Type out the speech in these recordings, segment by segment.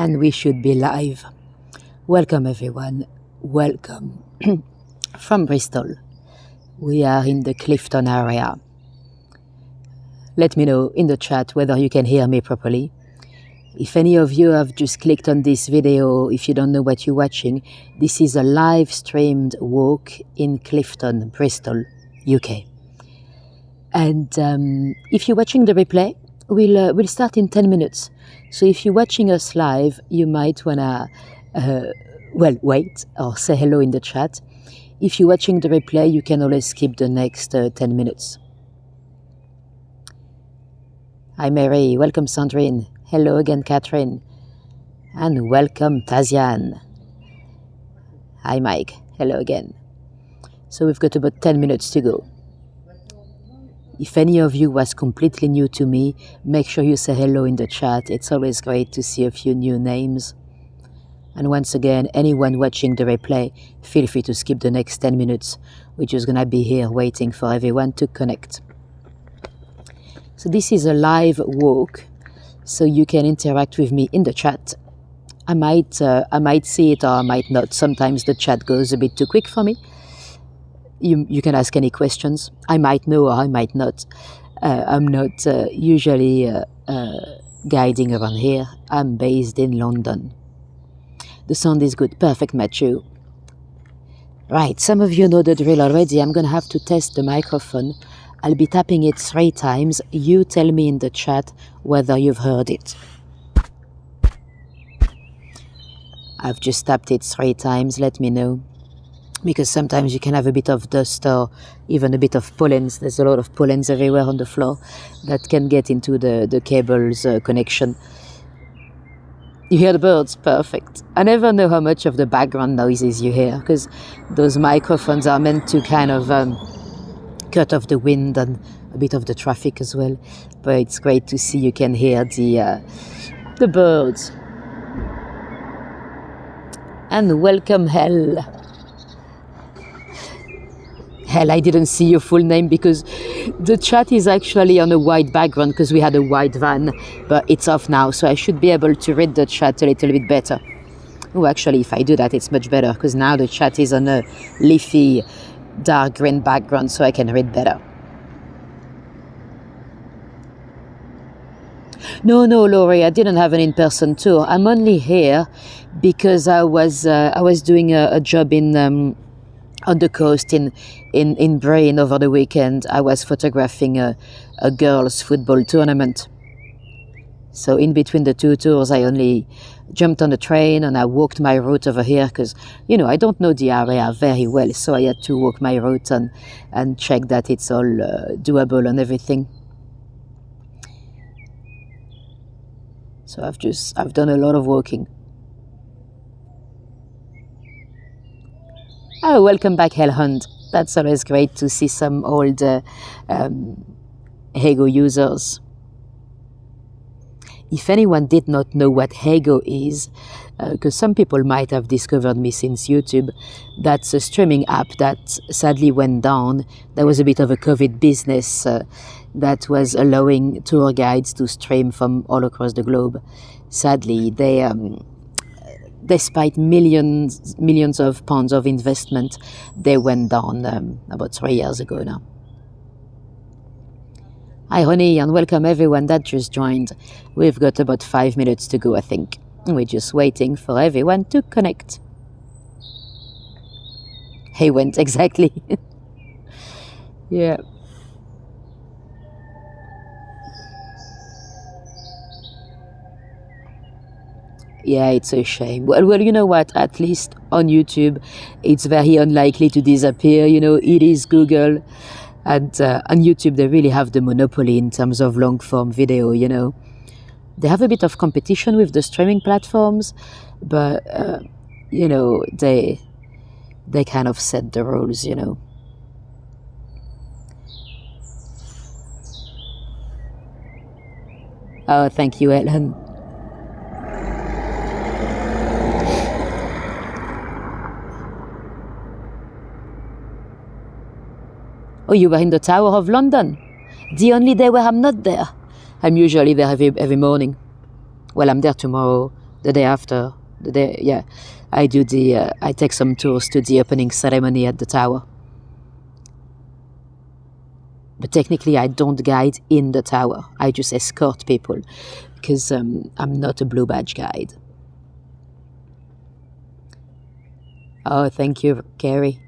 And we should be live. Welcome everyone, welcome from Bristol. We are in the Clifton area. Let me know in the chat whether you can hear me properly. If any of you have just clicked on this video, if you don't know what you're watching, this is a live streamed walk in Clifton, Bristol, UK. And if you're watching the replay, we'll start in 10 minutes. So if you're watching us live, you might wanna, wait or say hello in the chat. If you're watching the replay, you can always skip the next 10 minutes. Hi Mary, welcome Sandrine. Hello again Catherine. And welcome Tazian. Hi Mike, hello again. So we've got about 10 minutes to go. If any of you was completely new to me, make sure you say hello in the chat. It's always great to see a few new names. And once again, anyone watching the replay, feel free to skip the next 10 minutes. We're just gonna be here waiting for everyone to connect. So this is a live walk, so you can interact with me in the chat. I might see it or I might not. Sometimes the chat goes a bit too quick for me. You can ask any questions. I might know or I might not. I'm not usually guiding around here. I'm based in London. The sound is good. Perfect, Matthew. Right, some of you know the drill already. I'm going to have to test the microphone. I'll be tapping it 3 times. You tell me in the chat whether you've heard it. I've just tapped it 3 times. Let me know. Because sometimes you can have a bit of dust or even a bit of pollens. There's a lot of pollens everywhere on the floor that can get into the cable's connection. You hear the birds? Perfect. I never know how much of the background noises you hear because those microphones are meant to kind of cut off the wind and a bit of the traffic as well. But it's great to see you can hear the birds. And welcome, Hell. Hell, I didn't see your full name because the chat is actually on a white background because we had a white van, but it's off now, so I should be able to read the chat a little bit better. Oh, actually, if I do that, it's much better because now the chat is on a leafy, dark green background, so I can read better. No, Laurie, I didn't have an in-person tour. I'm only here because I was doing a job in on the coast in Brain over the weekend. I was photographing a girls' football tournament. So in between the 2 tours, I only jumped on the train and I walked my route over here because, you know, I don't know the area very well. So I had to walk my route and check that it's all doable and everything. So I've done a lot of walking. Oh, welcome back, Hellhound. That's always great to see some old Hego users. If anyone did not know what Hego is, because some people might have discovered me since YouTube, that's a streaming app that sadly went down. There was a bit of a COVID business that was allowing tour guides to stream from all across the globe. Sadly, they... despite millions of pounds of investment, they went down about 3 years ago now. Hi Ronnie, and welcome everyone that just joined. We've got about 5 minutes to go, I think. We're just waiting for everyone to connect. Hey, went exactly. Yeah. Yeah, it's a shame. Well, you know what? At least on YouTube, it's very unlikely to disappear. You know, it is Google. And on YouTube, they really have the monopoly in terms of long-form video, you know. They have a bit of competition with the streaming platforms, but, you know, they kind of set the rules, you know. Oh, thank you, Ellen. Oh, you were in the Tower of London? The only day where I'm not there. I'm usually there every morning. Well, I'm there tomorrow, the day after. The day, yeah, I do I take some tours to the opening ceremony at the tower. But technically, I don't guide in the tower. I just escort people because I'm not a blue badge guide. Oh, thank you, Carrie.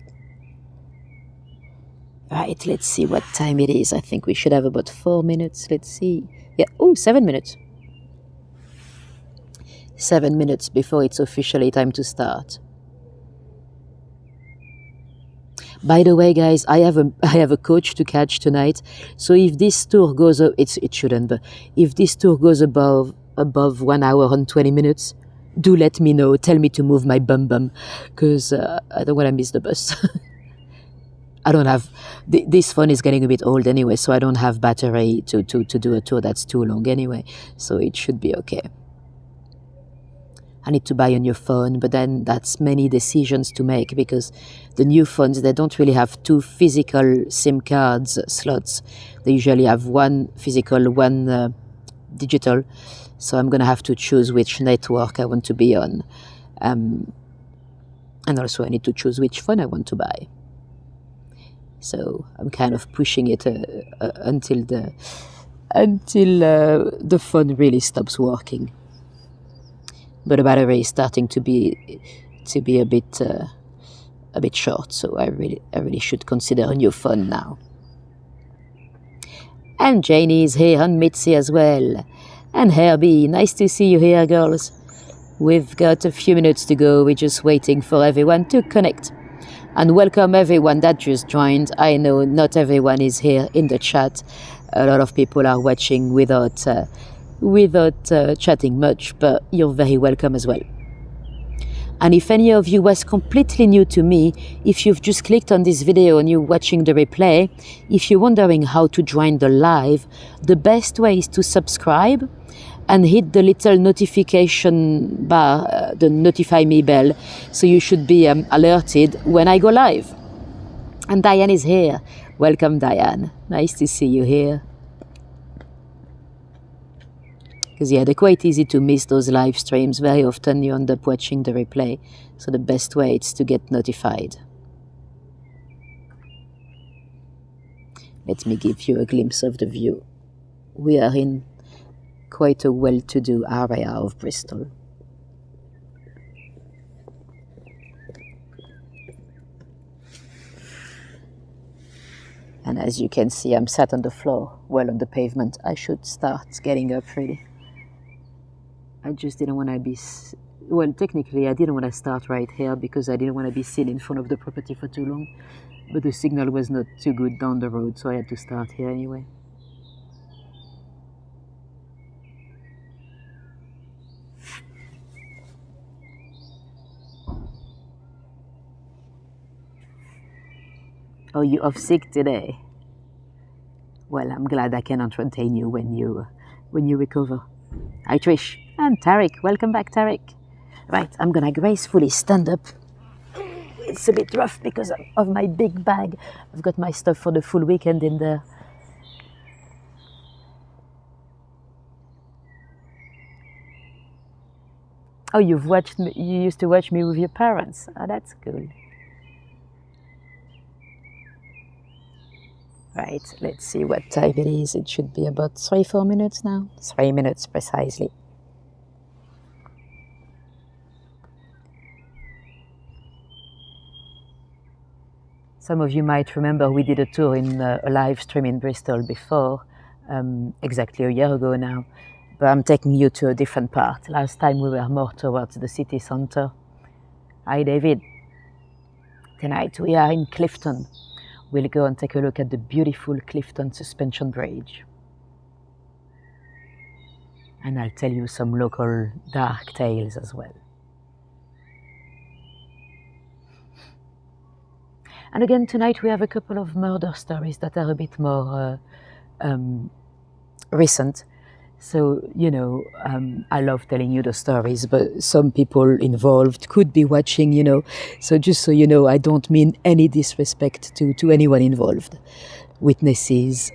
Right, let's see what time it is. I think we should have about 4 minutes. Let's see. Yeah, 7 minutes. 7 minutes before it's officially time to start. By the way, guys, I have a coach to catch tonight. So if this tour goes up, it shouldn't, but if this tour goes above 1 hour and 20 minutes, do let me know. Tell me to move my bum, because I don't want to miss the bus. I don't have this phone is getting a bit old anyway, so I don't have battery to do a tour that's too long anyway. So it should be okay. I need to buy a new phone, but then that's many decisions to make because the new phones, they don't really have 2 physical SIM cards slots. They usually have 1 physical, 1 digital. So I'm going to have to choose which network I want to be on. And also I need to choose which phone I want to buy. So I'm kind of pushing it until the phone really stops working. But the battery is starting to be a bit short, so I really should consider a new phone now. And Janie is here, and Mitzi as well, and Herbie. Nice to see you here, girls. We've got a few minutes to go. We're just waiting for everyone to connect. And welcome everyone that just joined. I know not everyone is here in the chat. A lot of people are watching without chatting much, but you're very welcome as well. And if any of you was completely new to me, if you've just clicked on this video and you're watching the replay, if you're wondering how to join the live, the best way is to subscribe and hit the little notification bar, the notify me bell, so you should be alerted when I go live. And Diane is here. Welcome, Diane. Nice to see you here. Because yeah, they're quite easy to miss those live streams. Very often you end up watching the replay. So the best way is to get notified. Let me give you a glimpse of the view. We are in quite a well-to-do area of Bristol. And as you can see, I'm sat on the floor, well on the pavement. I should start getting up really. I just didn't want to be, well, technically I didn't want to start right here because I didn't want to be seen in front of the property for too long. But the signal was not too good down the road, so I had to start here anyway. Oh, you off sick today? Well, I'm glad I can entertain you when you recover. Hi Trish and Tarek, welcome back Tarek. Right, I'm gonna gracefully stand up. It's a bit rough because of my big bag. I've got my stuff for the full weekend in there. Oh, you used to watch me with your parents. Oh, that's cool. Right, let's see what time it is. It should be about 3-4 minutes now. 3 minutes precisely. Some of you might remember we did a tour in a live stream in Bristol before, exactly a year ago now. But I'm taking you to a different part. Last time we were more towards the city centre. Hi David. Tonight we are in Clifton. We'll go and take a look at the beautiful Clifton Suspension Bridge. And I'll tell you some local dark tales as well. And again, tonight we have a couple of murder stories that are a bit more recent. So, you know, I love telling you the stories, but some people involved could be watching, you know. So just so you know, I don't mean any disrespect to anyone involved. Witnesses,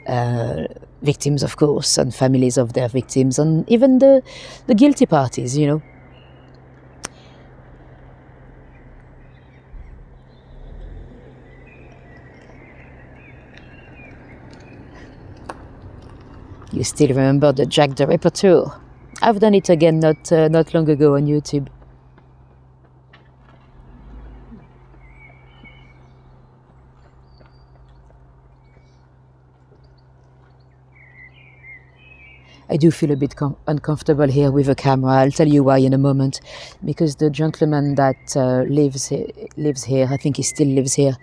victims, of course, and families of their victims, and even the guilty parties, you know. You still remember the Jack the Ripper tour? I've done it again not long ago on YouTube. I do feel a bit uncomfortable here with a camera. I'll tell you why in a moment. Because the gentleman that lives here, I think he still lives here,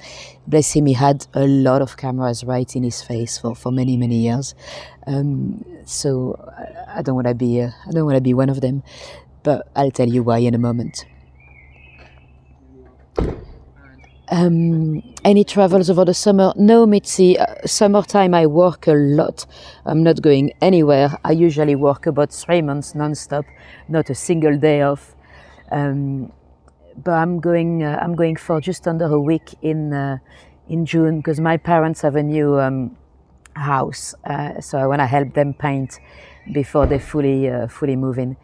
bless him, he had a lot of cameras right in his face for many, many years. So I don't want to be one of them. But I'll tell you why in a moment. Any travels over the summer? No, Mitzi. Summertime I work a lot. I'm not going anywhere. I usually work about 3 months non-stop, not a single day off. But I'm going for just under a week in June because my parents have a new house, so I want to help them paint before they fully move in.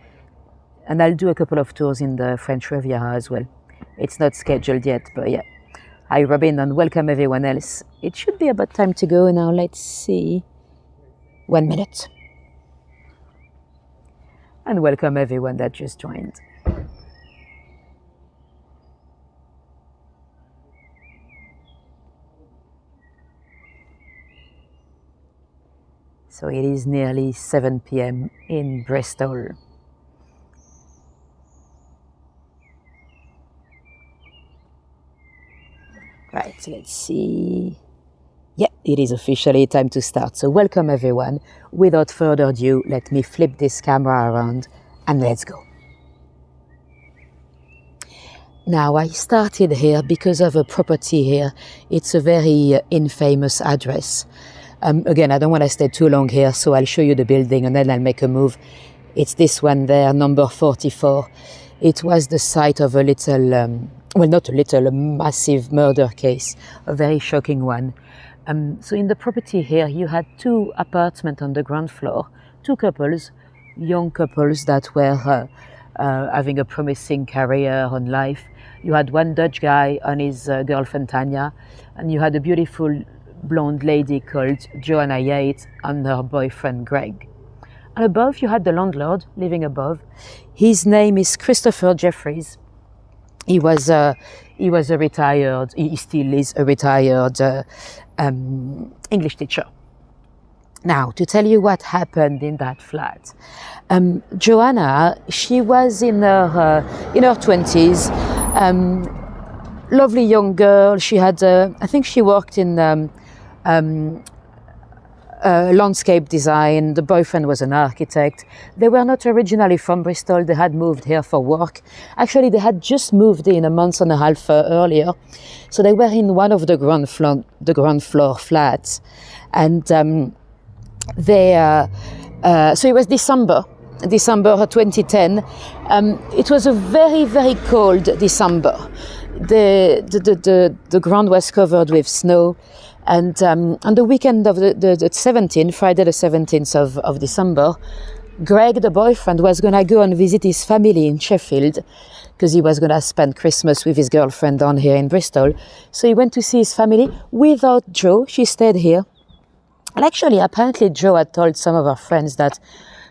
And I'll do a couple of tours in the French Riviera as well. It's not scheduled yet, but yeah. Hi Robin, and welcome everyone else. It should be about time to go now. Let's see. 1 minute. And welcome everyone that just joined. So it is nearly 7 p.m. in Bristol. Right, let's see. Yeah, it is officially time to start. So welcome everyone. Without further ado, let me flip this camera around and let's go. Now, I started here because of a property here. It's a very infamous address. Again, I don't want to stay too long here, so I'll show you the building and then I'll make a move. It's this one there, number 44. It was the site of a little... well, not a little, a massive murder case, a very shocking one. So in the property here, you had 2 apartments on the ground floor, 2 couples, young couples that were having a promising career on life. You had one Dutch guy and his girlfriend Tanya, and you had a beautiful blonde lady called Joanna Yates and her boyfriend Greg. And above, you had the landlord living above. His name is Christopher Jeffries. He was a retired, he still is a retired English teacher. Now, to tell you what happened in that flat, Joanna, she was in her 20s, lovely young girl. She had, I think she worked in landscape design. The boyfriend was an architect. They were not originally from Bristol. They had moved here for work. Actually, they had just moved in a month and a half earlier. So they were in one of the ground floor flats. And so it was December 2010. It was a very, very cold December. The ground was covered with snow. And on the weekend of the 17th, Friday the 17th of December, Greg, the boyfriend, was going to go and visit his family in Sheffield because he was going to spend Christmas with his girlfriend down here in Bristol. So he went to see his family without Jo. She stayed here. And actually, apparently, Jo had told some of her friends that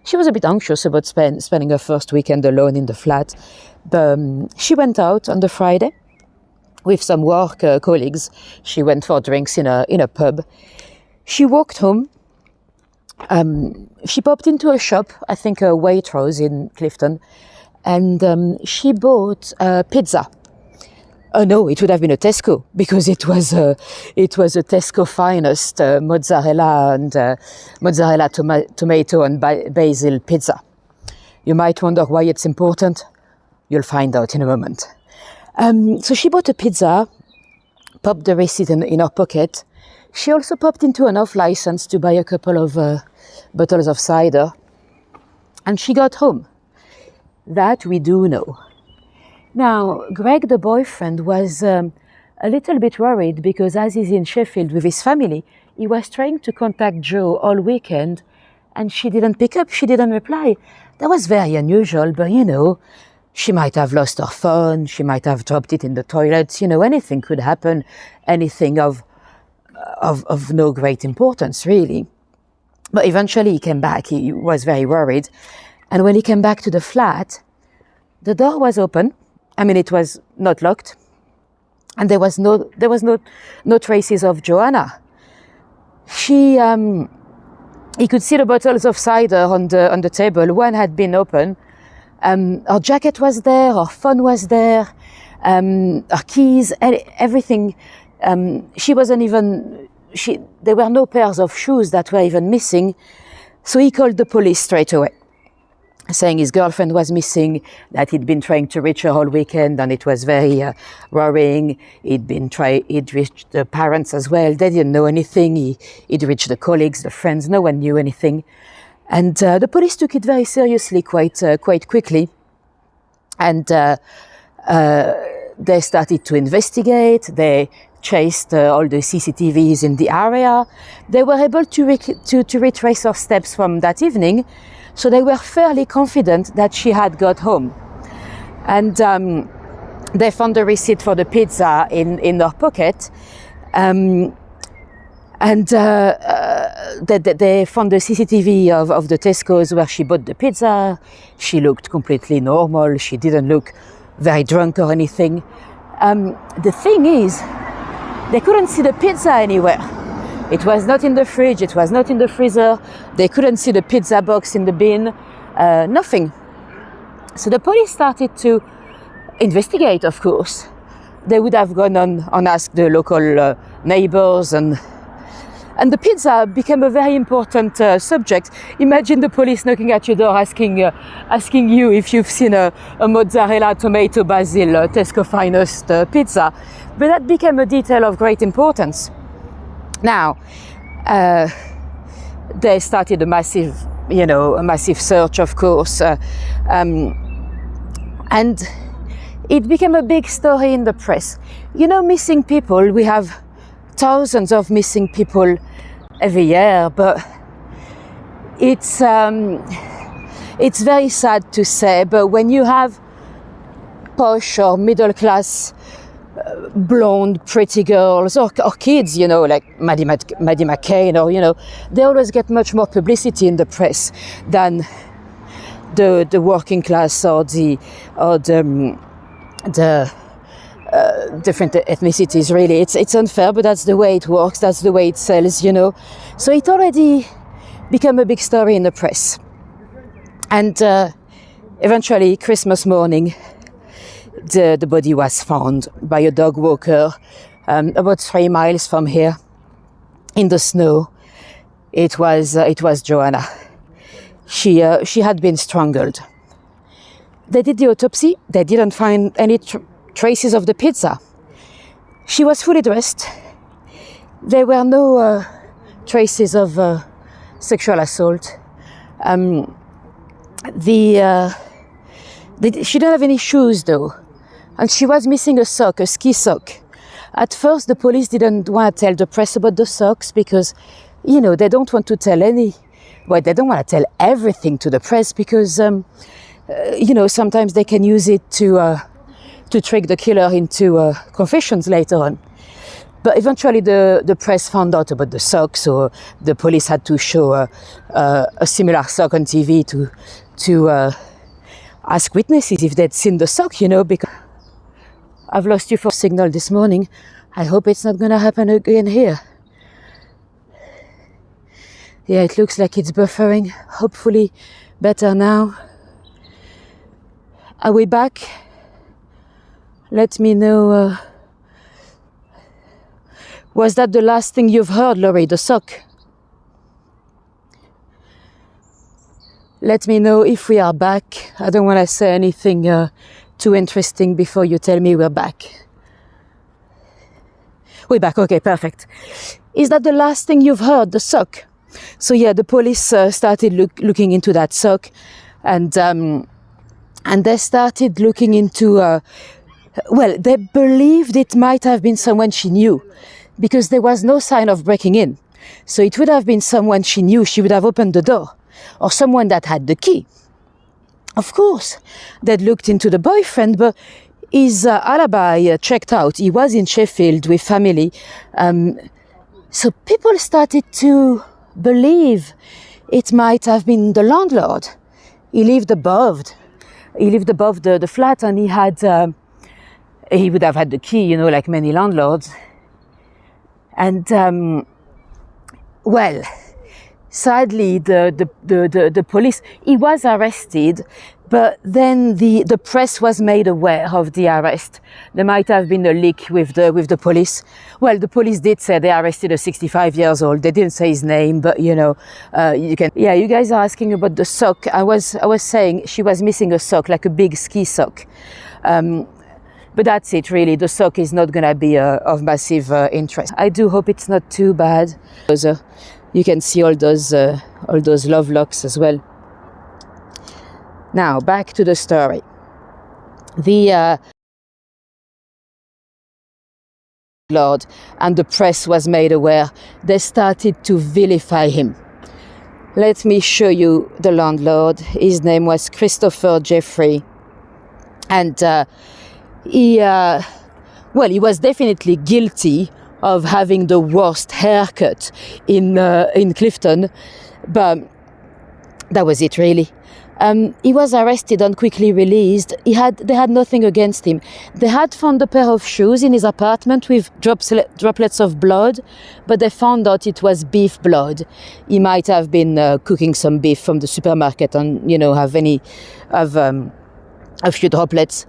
she was a bit anxious about spending her first weekend alone in the flat. But she went out on the Friday with some work colleagues. She went for drinks in a pub. She walked home. She popped into a shop, I think a Waitrose in Clifton, and she bought pizza. Oh no, it would have been a Tesco because it was a Tesco finest mozzarella, tomato and basil pizza. You might wonder why it's important. You'll find out in a moment. So she bought a pizza, popped the receipt in her pocket. She also popped into an off-license to buy a couple of bottles of cider. And she got home. That we do know. Now, Greg, the boyfriend, was a little bit worried because as he's in Sheffield with his family, he was trying to contact Jo all weekend and she didn't pick up, she didn't reply. That was very unusual, but she might have lost her phone, she might have dropped it in the toilet, anything could happen, anything of no great importance, really. But eventually he came back. He was very worried. And when he came back to the flat, the door was open. I mean, it was not locked. And there was no traces of Joanna. He could see the bottles of cider on the table. One had been open. Her jacket was there, her phone was there, her keys, everything. There were no pairs of shoes that were even missing. So he called the police straight away, saying his girlfriend was missing, that he'd been trying to reach her all weekend and it was very worrying. He'd reached the parents as well. They didn't know anything. He'd reached the colleagues, the friends. No one knew anything. And the police took it very seriously quite quickly. And they started to investigate. They chased all the CCTVs in the area. They were able to retrace her steps from that evening. So they were fairly confident that she had got home. And they found the receipt for the pizza in her pocket. They found the CCTV of the Tesco's where she bought the pizza. She looked completely normal. She didn't look very drunk or anything. The thing is, they couldn't see the pizza anywhere. It was not in the fridge, it was not in the freezer. They couldn't see the pizza box in the bin, nothing. So the police started to investigate, of course. They would have gone on and asked the local neighbors, and the pizza became a very important subject. Imagine the police knocking at your door asking you if you've seen a mozzarella, tomato, basil, Tesco finest pizza. But that became a detail of great importance. Now, they started a massive search, of course, and it became a big story in the press. Missing people, we have thousands of missing people every year, but it's very sad to say, but when you have posh or middle class blonde, pretty girls or kids, like Maddie McCain, or they always get much more publicity in the press than the working class or the different ethnicities. Really, it's unfair, but that's the way it works. That's the way it sells. So it already became a big story in the press, and eventually Christmas morning, the body was found by a dog walker about 3 miles from here in the snow. It was Joanna. She had been strangled. They did the autopsy. They didn't find any traces of the pizza. She was fully dressed. There were no traces of sexual assault. She didn't have any shoes though. And she was missing a sock, a ski sock. At first, the police didn't want to tell the press about the socks because, they don't want to tell they don't want to tell everything to the press because, sometimes they can use it to trick the killer into confessions later on. But eventually the press found out about the sock, so the police had to show a similar sock on TV to ask witnesses if they'd seen the sock, because I've lost you for signal this morning. I hope it's not going to happen again here. Yeah, it looks like it's buffering. Hopefully better now. Are we back? Let me know. Was that the last thing you've heard, Laurie, the sock? Let me know if we are back. I don't want to say anything too interesting before you tell me we're back. We're back, okay, perfect. Is that the last thing you've heard, the sock? So yeah, the police started looking into that sock, and they started looking into, they believed it might have been someone she knew, because there was no sign of breaking in. So it would have been someone she knew. She would have opened the door, or someone that had the key. Of course, they'd looked into the boyfriend, but his alibi checked out. He was in Sheffield with family. So people started to believe it might have been the landlord. He lived above the flat, and he would have had the key, you know, like many landlords. And well, sadly, the police, he was arrested, but then the press was made aware of the arrest. There might have been a leak with the police. Well, the police did say they arrested a 65 years old. They didn't say his name, but you know, you can. Yeah, you guys are asking about the sock. I was saying she was missing a sock, like a big ski sock. But that's it, really. The sock is not going to be of massive interest. I do hope it's not too bad. You can see all those love locks as well. Now, back to the story. The Lord and the press was made aware. They started to vilify him. Let me show you the landlord. His name was Christopher Jeffrey. And he was definitely guilty of having the worst haircut in Clifton, but that was it, really. He was arrested and quickly released. They had nothing against him. They had found a pair of shoes in his apartment with droplets of blood, but they found out it was beef blood. He might have been cooking some beef from the supermarket and, you know, have a few droplets.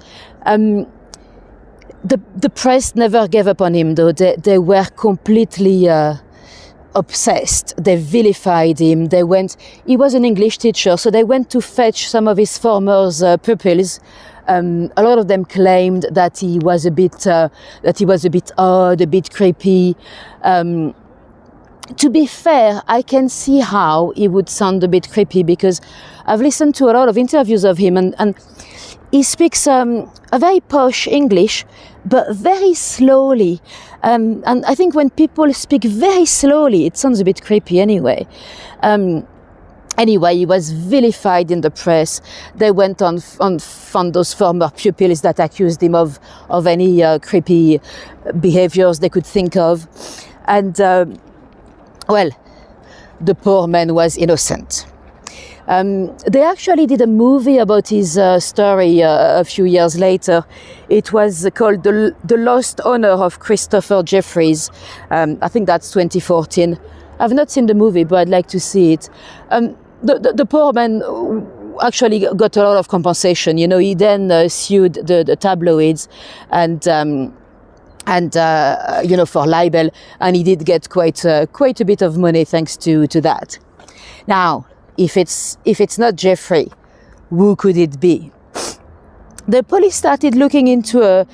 The press never gave up on him, though. They were completely obsessed. They vilified him. He was an English teacher, so they went to fetch some of his former pupils. A lot of them claimed that he was a bit odd, a bit creepy. To be fair, I can see how he would sound a bit creepy, because I've listened to a lot of interviews of him, and he speaks a very posh English, but very slowly. And I think when people speak very slowly, it sounds a bit creepy anyway. Anyway, he was vilified in the press. They went on found those former pupils that accused him of any creepy behaviors they could think of. And, well, the poor man was innocent. They actually did a movie about his story a few years later. It was called The Lost Honor of Christopher Jeffries. I think that's 2014. I've not seen the movie, but I'd like to see it. The poor man actually got a lot of compensation. You know, he then sued the tabloids and you know, for libel, and he did get quite a bit of money thanks to that. Now, if it's not Jeffrey, who could it be? The police started looking into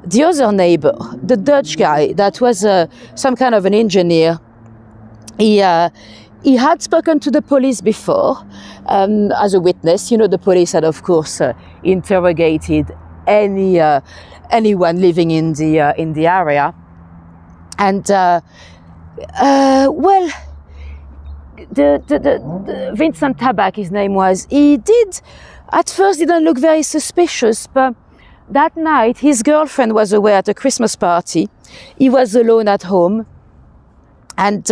the other neighbor, the Dutch guy that was some kind of an engineer. He had spoken to the police before as a witness. You know, the police had, of course, interrogated anyone living in the area, and well, the Vincent Tabak, his name was. He at first didn't look very suspicious, but that night his girlfriend was away at a Christmas party. He was alone at home, and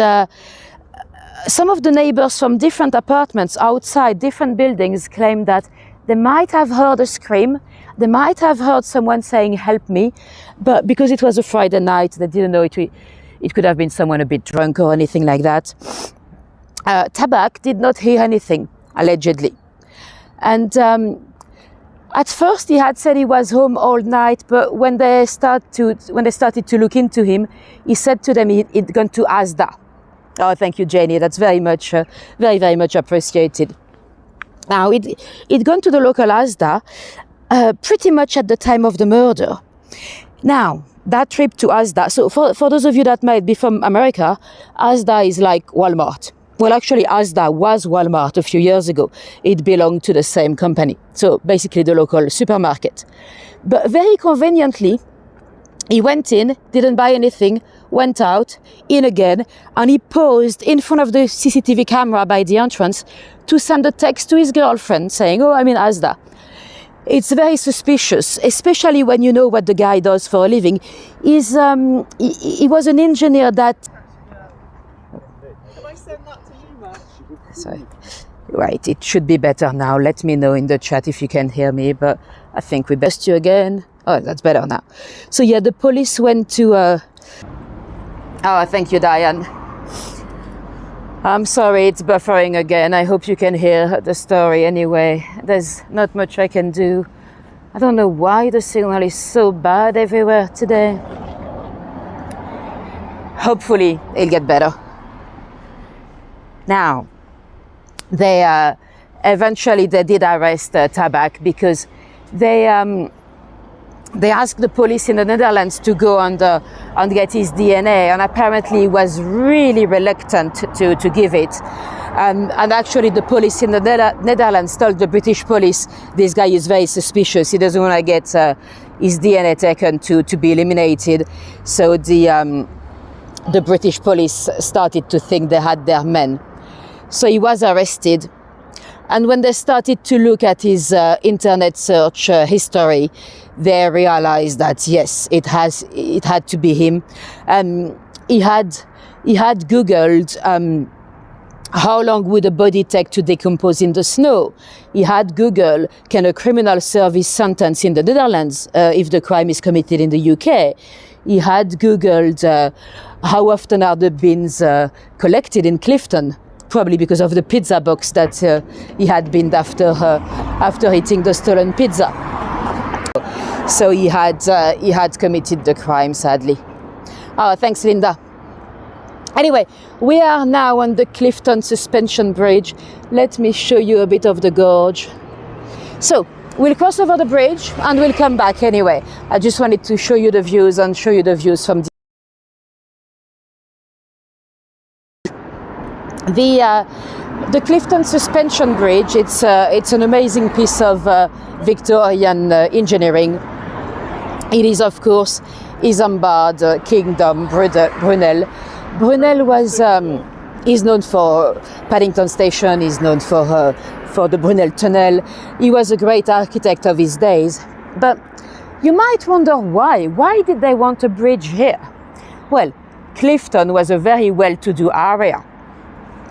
some of the neighbors from different apartments outside different buildings claimed that they might have heard a scream. They might have heard someone saying, "Help me," but because it was a Friday night, they didn't know it could have been someone a bit drunk or anything like that. Tabak did not hear anything, allegedly. And at first he had said he was home all night, but when they started to look into him, he said to them he'd gone to Asda. Oh, thank you, Jenny. That's very much appreciated. Now, he'd gone to the local Asda pretty much at the time of the murder. Now, that trip to Asda, so for those of you that might be from America, Asda is like Walmart. Well, actually, Asda was Walmart a few years ago. It belonged to the same company. So basically the local supermarket. But very conveniently, he went in, didn't buy anything, went out, in again, and he paused in front of the CCTV camera by the entrance to send a text to his girlfriend saying, "Oh, I'm in Asda." It's very suspicious, especially when you know what the guy does for a living. He was an engineer that... Can I send that to you, Matt? So, right, it should be better now. Let me know in the chat if you can hear me, but I think we best you again. Oh, that's better now. So yeah, the police went to... Oh, thank you, Diane. I'm sorry, it's buffering again. I hope you can hear the story anyway. There's not much I can do. I don't know why the signal is so bad everywhere today. Hopefully, it'll get better. Now, they eventually they did arrest Tabak because they asked the police in the Netherlands to go and get his DNA, and apparently he was really reluctant to give it. And actually the police in the Netherlands told the British police, this guy is very suspicious, he doesn't want to get his DNA taken to be eliminated. So the British police started to think they had their men. So he was arrested. And when they started to look at his internet search history, they realized that yes, it had to be him. He had Googled how long would a body take to decompose in the snow. He had Googled, can a criminal serve his sentence in the Netherlands if the crime is committed in the UK? He had Googled how often are the bins collected in Clifton, probably because of the pizza box that he had binned after eating the stolen pizza. So he had committed the crime, sadly. Oh, thanks, Linda. Anyway, we are now on the Clifton Suspension Bridge. Let me show you a bit of the gorge. So, we'll cross over the bridge and we'll come back anyway. I just wanted to show you the views and show you the views from the Clifton Suspension Bridge. It's an amazing piece of Victorian engineering. It is, of course, Isambard Kingdom, Brunel. Brunel is known for Paddington Station, is known for the Brunel Tunnel. He was a great architect of his days. But you might wonder why. Why did they want a bridge here? Well, Clifton was a very well-to-do area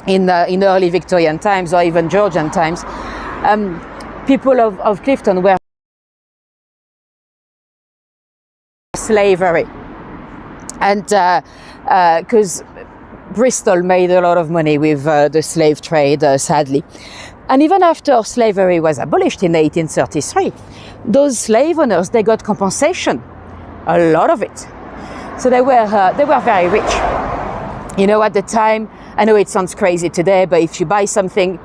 in early Victorian times or even Georgian times. People of Clifton were slavery. And because Bristol made a lot of money with the slave trade, sadly. And even after slavery was abolished in 1833, those slave owners, they got compensation, a lot of it. So they were very rich. You know, at the time, I know it sounds crazy today, but if you buy something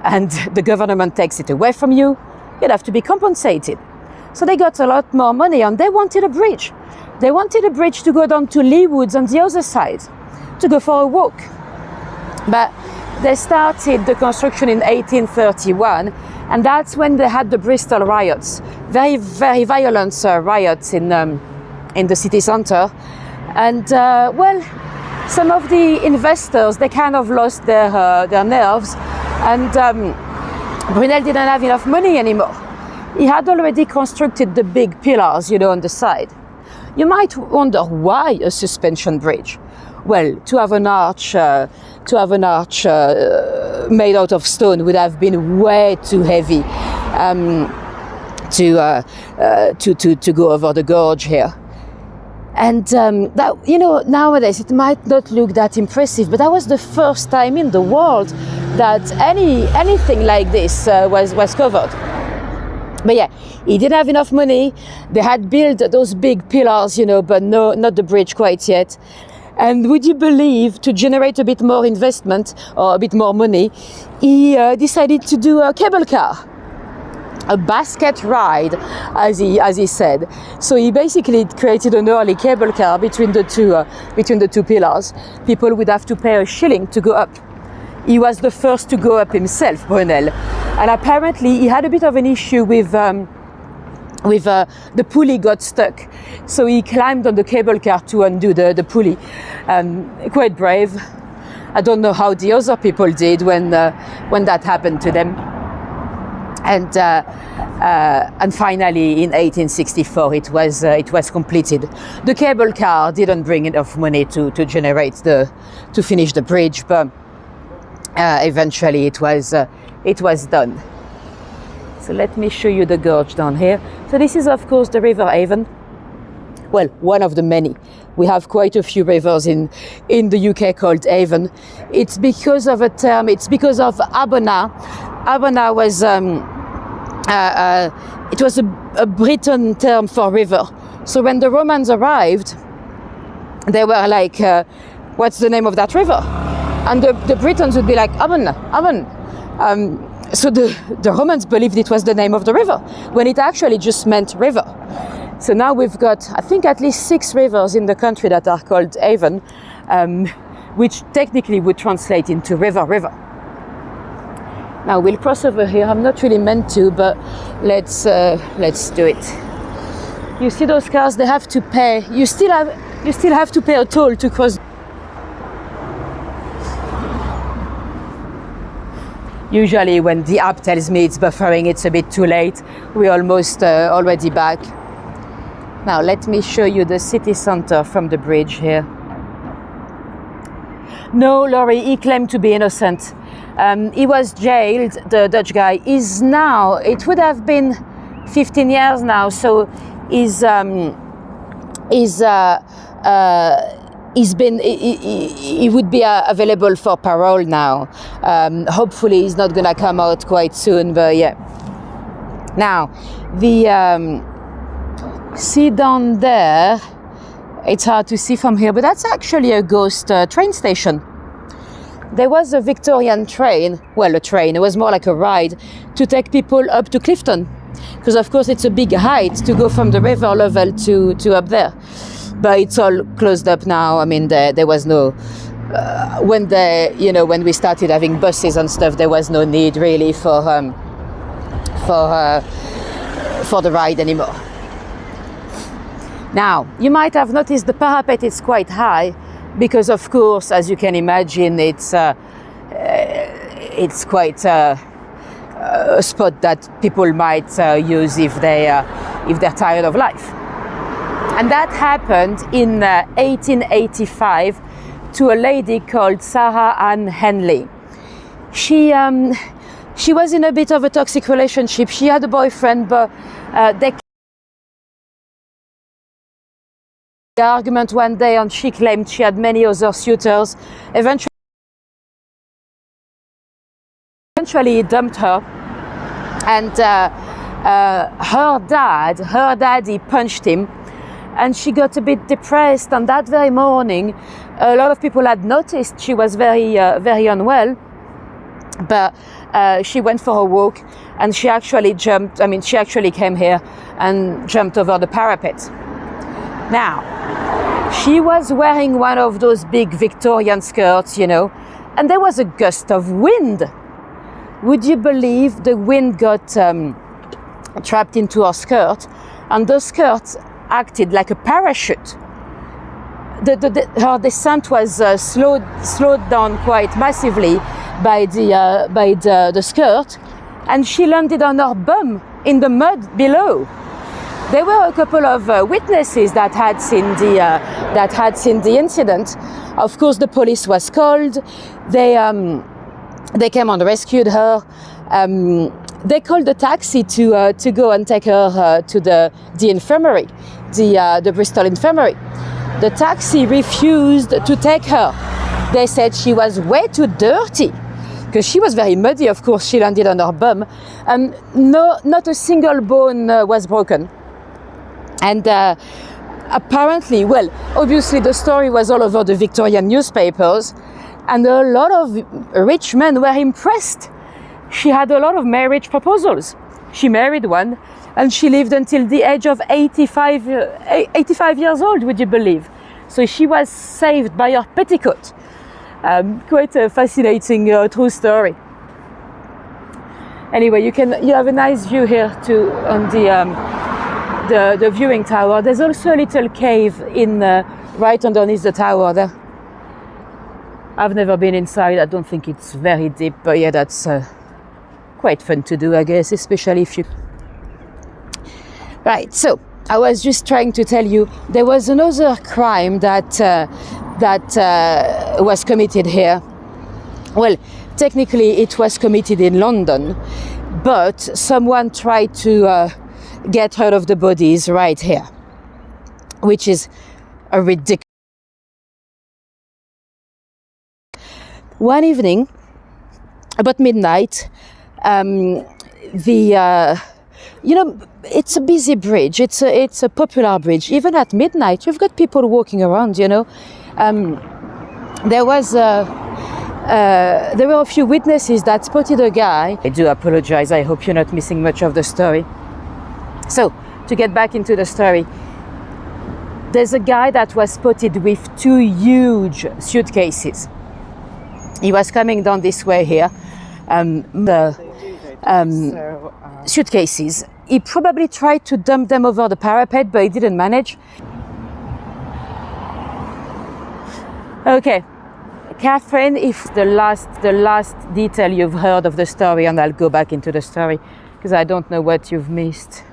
and the government takes it away from you, you'd have to be compensated. So they got a lot more money and they wanted a bridge. They wanted a bridge to go down to Lee Woods on the other side, to go for a walk. But they started the construction in 1831, and that's when they had the Bristol riots. Very, very violent riots in the city centre. And, well, some of the investors, they kind of lost their nerves, and Brunel didn't have enough money anymore. He had already constructed the big pillars, you know, on the side. You might wonder why a suspension bridge. Well, to have an arch made out of stone would have been way too heavy to go over the gorge here. And that, you know, nowadays it might not look that impressive, but that was the first time in the world that anything like this was covered. But yeah, he didn't have enough money. They had built those big pillars, you know, but not the bridge quite yet. And would you believe, to generate a bit more investment or a bit more money, he decided to do a cable car, a basket ride, as he said. So he basically created an early cable car between the two pillars. People would have to pay a shilling to go up. He was the first to go up himself, Brunel. And apparently he had a bit of an issue with the pulley got stuck. So he climbed on the cable car to undo the pulley. Quite brave. I don't know how the other people did when that happened to them. And finally in 1864 it was completed. The cable car didn't bring enough money to finish the bridge, but eventually it was done. So let me show you the gorge down here. So this is of course the River Avon. Well, one of the many. We have quite a few rivers in the UK called Avon. It's because of a term, it's because of Abona. Abona was, it was a Breton term for river. So when the Romans arrived, they were like, what's the name of that river? And the Britons would be like, Avon, Avon. So the Romans believed it was the name of the river, when it actually just meant river. So now we've got, I think, at least 6 rivers in the country that are called Avon, which technically would translate into river. Now we'll cross over here. I'm not really meant to, but let's do it. You see those cars? They have to pay. You still have to pay a toll to cross. Usually when the app tells me it's buffering, it's a bit too late. We're almost already back. Now let me show you the city center from the bridge here. No, Laurie, he claimed to be innocent. He was jailed, the Dutch guy. He's now, it would have been 15 years now, so he would be available for parole now. Hopefully he's not gonna come out quite soon, but yeah. Now, see down there, it's hard to see from here, but that's actually a ghost train station. There was a Victorian train, well, a train, it was more like a ride, to take people up to Clifton. Because of course it's a big height to go from the river level to up there. But it's all closed up now. I mean, there was no, when we started having buses and stuff, there was no need really for the ride anymore. Now, you might have noticed the parapet is quite high because, of course, as you can imagine, it's quite a spot that people might use if they're tired of life. And that happened in 1885 to a lady called Sarah Ann Henley. She was in a bit of a toxic relationship. She had a boyfriend, but they argument one day, and she claimed she had many other suitors. Eventually he dumped her, and her dad, he punched him, and she got a bit depressed. And that very morning, a lot of people had noticed she was very unwell, but she went for a walk, and she actually came here and jumped over the parapet. Now, she was wearing one of those big Victorian skirts, and there was a gust of wind. Would you believe the wind got trapped into her skirt, and the skirt acted like a parachute. Her descent was slowed down quite massively by the skirt, and she landed on her bum in the mud below. There were a couple of witnesses that had seen the incident. Of course, the police was called. They came and rescued her. They called a taxi to go and take her to the infirmary, the Bristol infirmary. The taxi refused to take her. They said she was way too dirty, because she was very muddy. Of course, she landed on her bum. Not a single bone was broken. And apparently, well, obviously the story was all over the Victorian newspapers, and a lot of rich men were impressed. She had a lot of marriage proposals. She married one, and she lived until the age of 85 years old, would you believe? So she was saved by her petticoat. Quite a fascinating true story. Anyway, you have a nice view here too on the viewing tower. There's also a little cave right underneath the tower there. I've never been inside. I don't think it's very deep, but yeah, that's quite fun to do, I guess, especially if you... Right, so I was just trying to tell you there was another crime that was committed here. Well, technically it was committed in London, but someone tried to get rid of the bodies right here, which is a ridiculous. One evening, about midnight, it's a busy bridge. It's a popular bridge. Even at midnight, you've got people walking around. There were a few witnesses that spotted a guy. I do apologize. I hope you're not missing much of the story. So, to get back into the story, there's a guy that was spotted with 2 huge suitcases. He was coming down this way here. Suitcases. He probably tried to dump them over the parapet, but he didn't manage. Okay, Catherine, if the last detail you've heard of the story, and I'll go back into the story because I don't know what you've missed.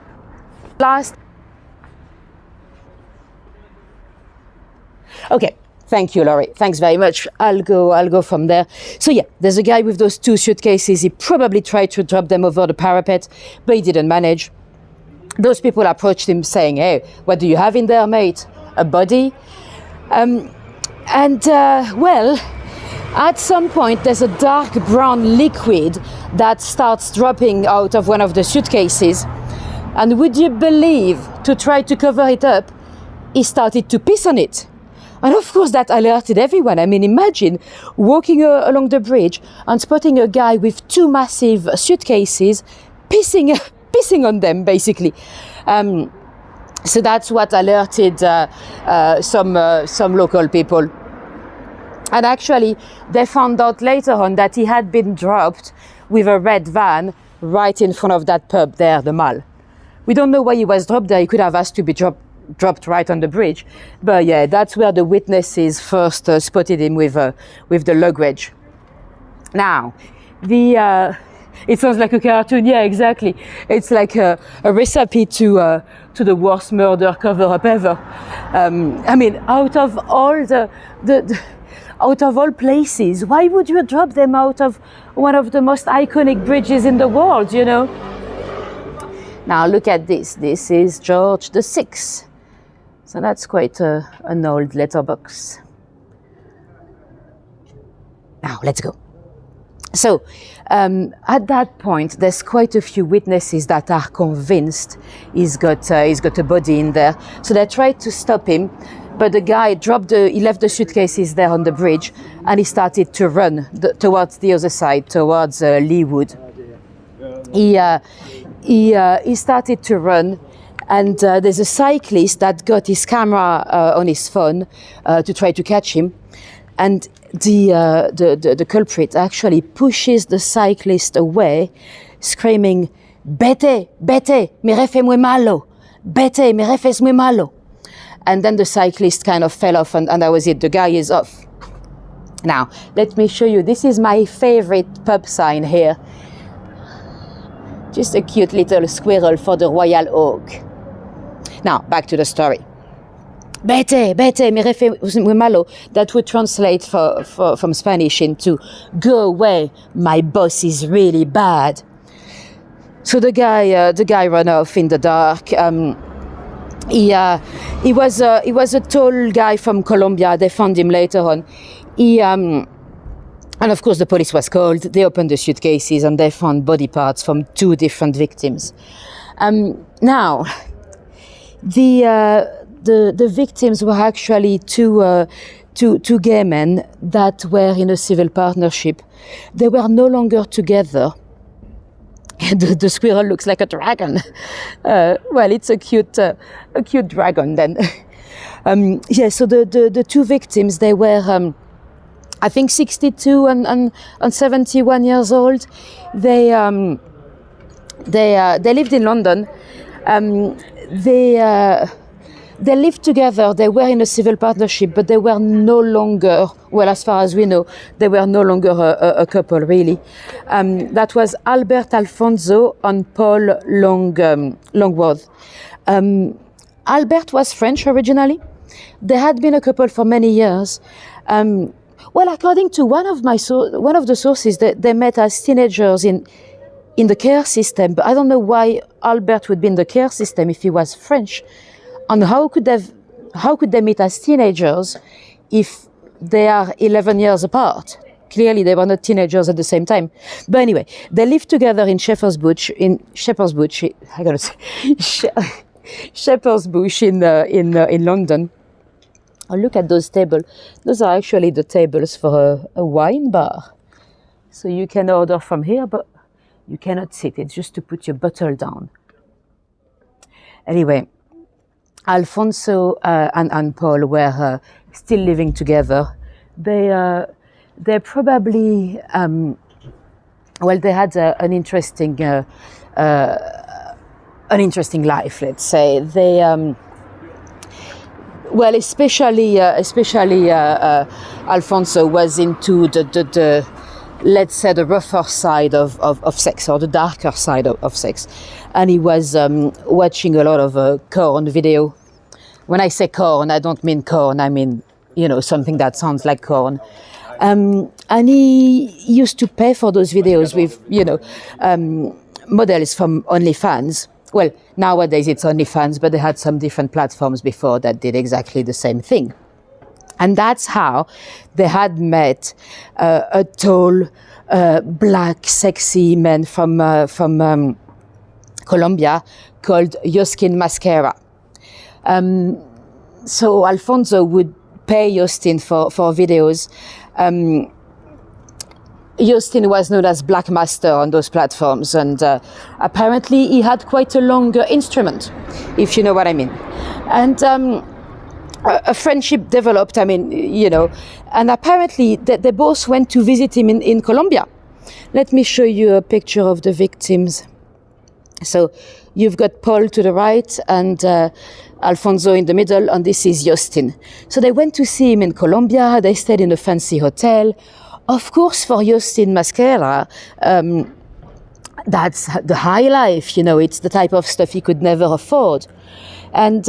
Okay. Thank you, Laurie. Thanks very much. I'll go from there. So yeah, there's a guy with those 2 suitcases. He probably tried to drop them over the parapet, but he didn't manage. Those people approached him saying, "Hey, what do you have in there, mate? A body?" Well, at some point, there's a dark brown liquid that starts dropping out of one of the suitcases. And would you believe, to try to cover it up, he started to piss on it. And of course that alerted everyone. I mean, imagine walking along the bridge and spotting a guy with 2 massive suitcases pissing on them, basically. So that's what alerted some local people. And actually, they found out later on that he had been dropped with a red van right in front of that pub there, the Mall. We don't know why he was dropped there. He could have asked to be dropped right on the bridge, but yeah, that's where the witnesses first spotted him with the luggage. Now, it sounds like a cartoon. Yeah, exactly. It's like a recipe to the worst murder cover-up ever. I mean, out of all places, why would you drop them out of one of the most iconic bridges in the world? Now look at this. This is George VI. So that's quite an old letterbox. Now, let's go. So, at that point, there's quite a few witnesses that are convinced he's got a body in there. So they tried to stop him, but the guy he left the suitcases there on the bridge, and he started to run towards the other side, towards Leewood. He started to run. And there's a cyclist that got his camera on his phone to try to catch him. And the culprit actually pushes the cyclist away, screaming, "Vete, vete, mi refe muy malo. Vete, mi refe es muy malo." And then the cyclist kind of fell off, and that was it. The guy is off. Now, let me show you. This is my favorite pub sign here. Just a cute little squirrel for the Royal Oak. Now, back to the story. Vete, vete, mi refe muy malo. That would translate from Spanish into "go away, my boss is really bad." So the guy ran off in the dark. He was a tall guy from Colombia. They found him later on. And of course the police was called. They opened the suitcases and they found body parts from 2 different victims. Now, the victims were actually two gay men that were in a civil partnership. They were no longer together. The squirrel looks like a dragon. Well, it's a cute dragon then. Yeah, so the 2 victims, they were I think 62 and 71 years old. They lived in London. They lived together. They were in a civil partnership, but they were no longer, well, as far as we know, they were no longer a couple, really. That was Albert Alfonso and Paul Longworth. Albert was French originally. They had been a couple for many years. Well, according to one of the sources, they met as teenagers in the care system, but I don't know why Albert would be in the care system if he was French. And how could they meet as teenagers if they are 11 years apart? Clearly, they were not teenagers at the same time. But anyway, they lived together in Shepherd's Bush. Shepherd's Bush in London. Oh, look at those tables. Those are actually the tables for a wine bar. So you can order from here, but you cannot sit. It's just to put your bottle down. Anyway, Alfonso and Paul were still living together. They probably, they had an interesting life, let's say. They, especially Alfonso was into the let's say the rougher side of sex, or the darker side of sex, and he was watching a lot of corn video. When I say corn, I don't mean corn. I mean, something that sounds like corn. And he used to pay for those videos with, models from OnlyFans. Well, nowadays it's OnlyFans, but they had some different platforms before that did exactly the same thing. And that's how they had met a tall, black, sexy man from Colombia called Justin Mascara. So Alfonso would pay Justin for videos. Justin was known as Black Master on those platforms, and apparently he had quite a long instrument, if you know what I mean. And a friendship developed, and apparently they both went to visit him in Colombia. Let me show you a picture of the victims. So you've got Paul to the right and Alfonso in the middle, and this is Justin. So they went to see him in Colombia. They stayed in a fancy hotel. Of course, for Justin Mascara, that's the high life, it's the type of stuff he could never afford. And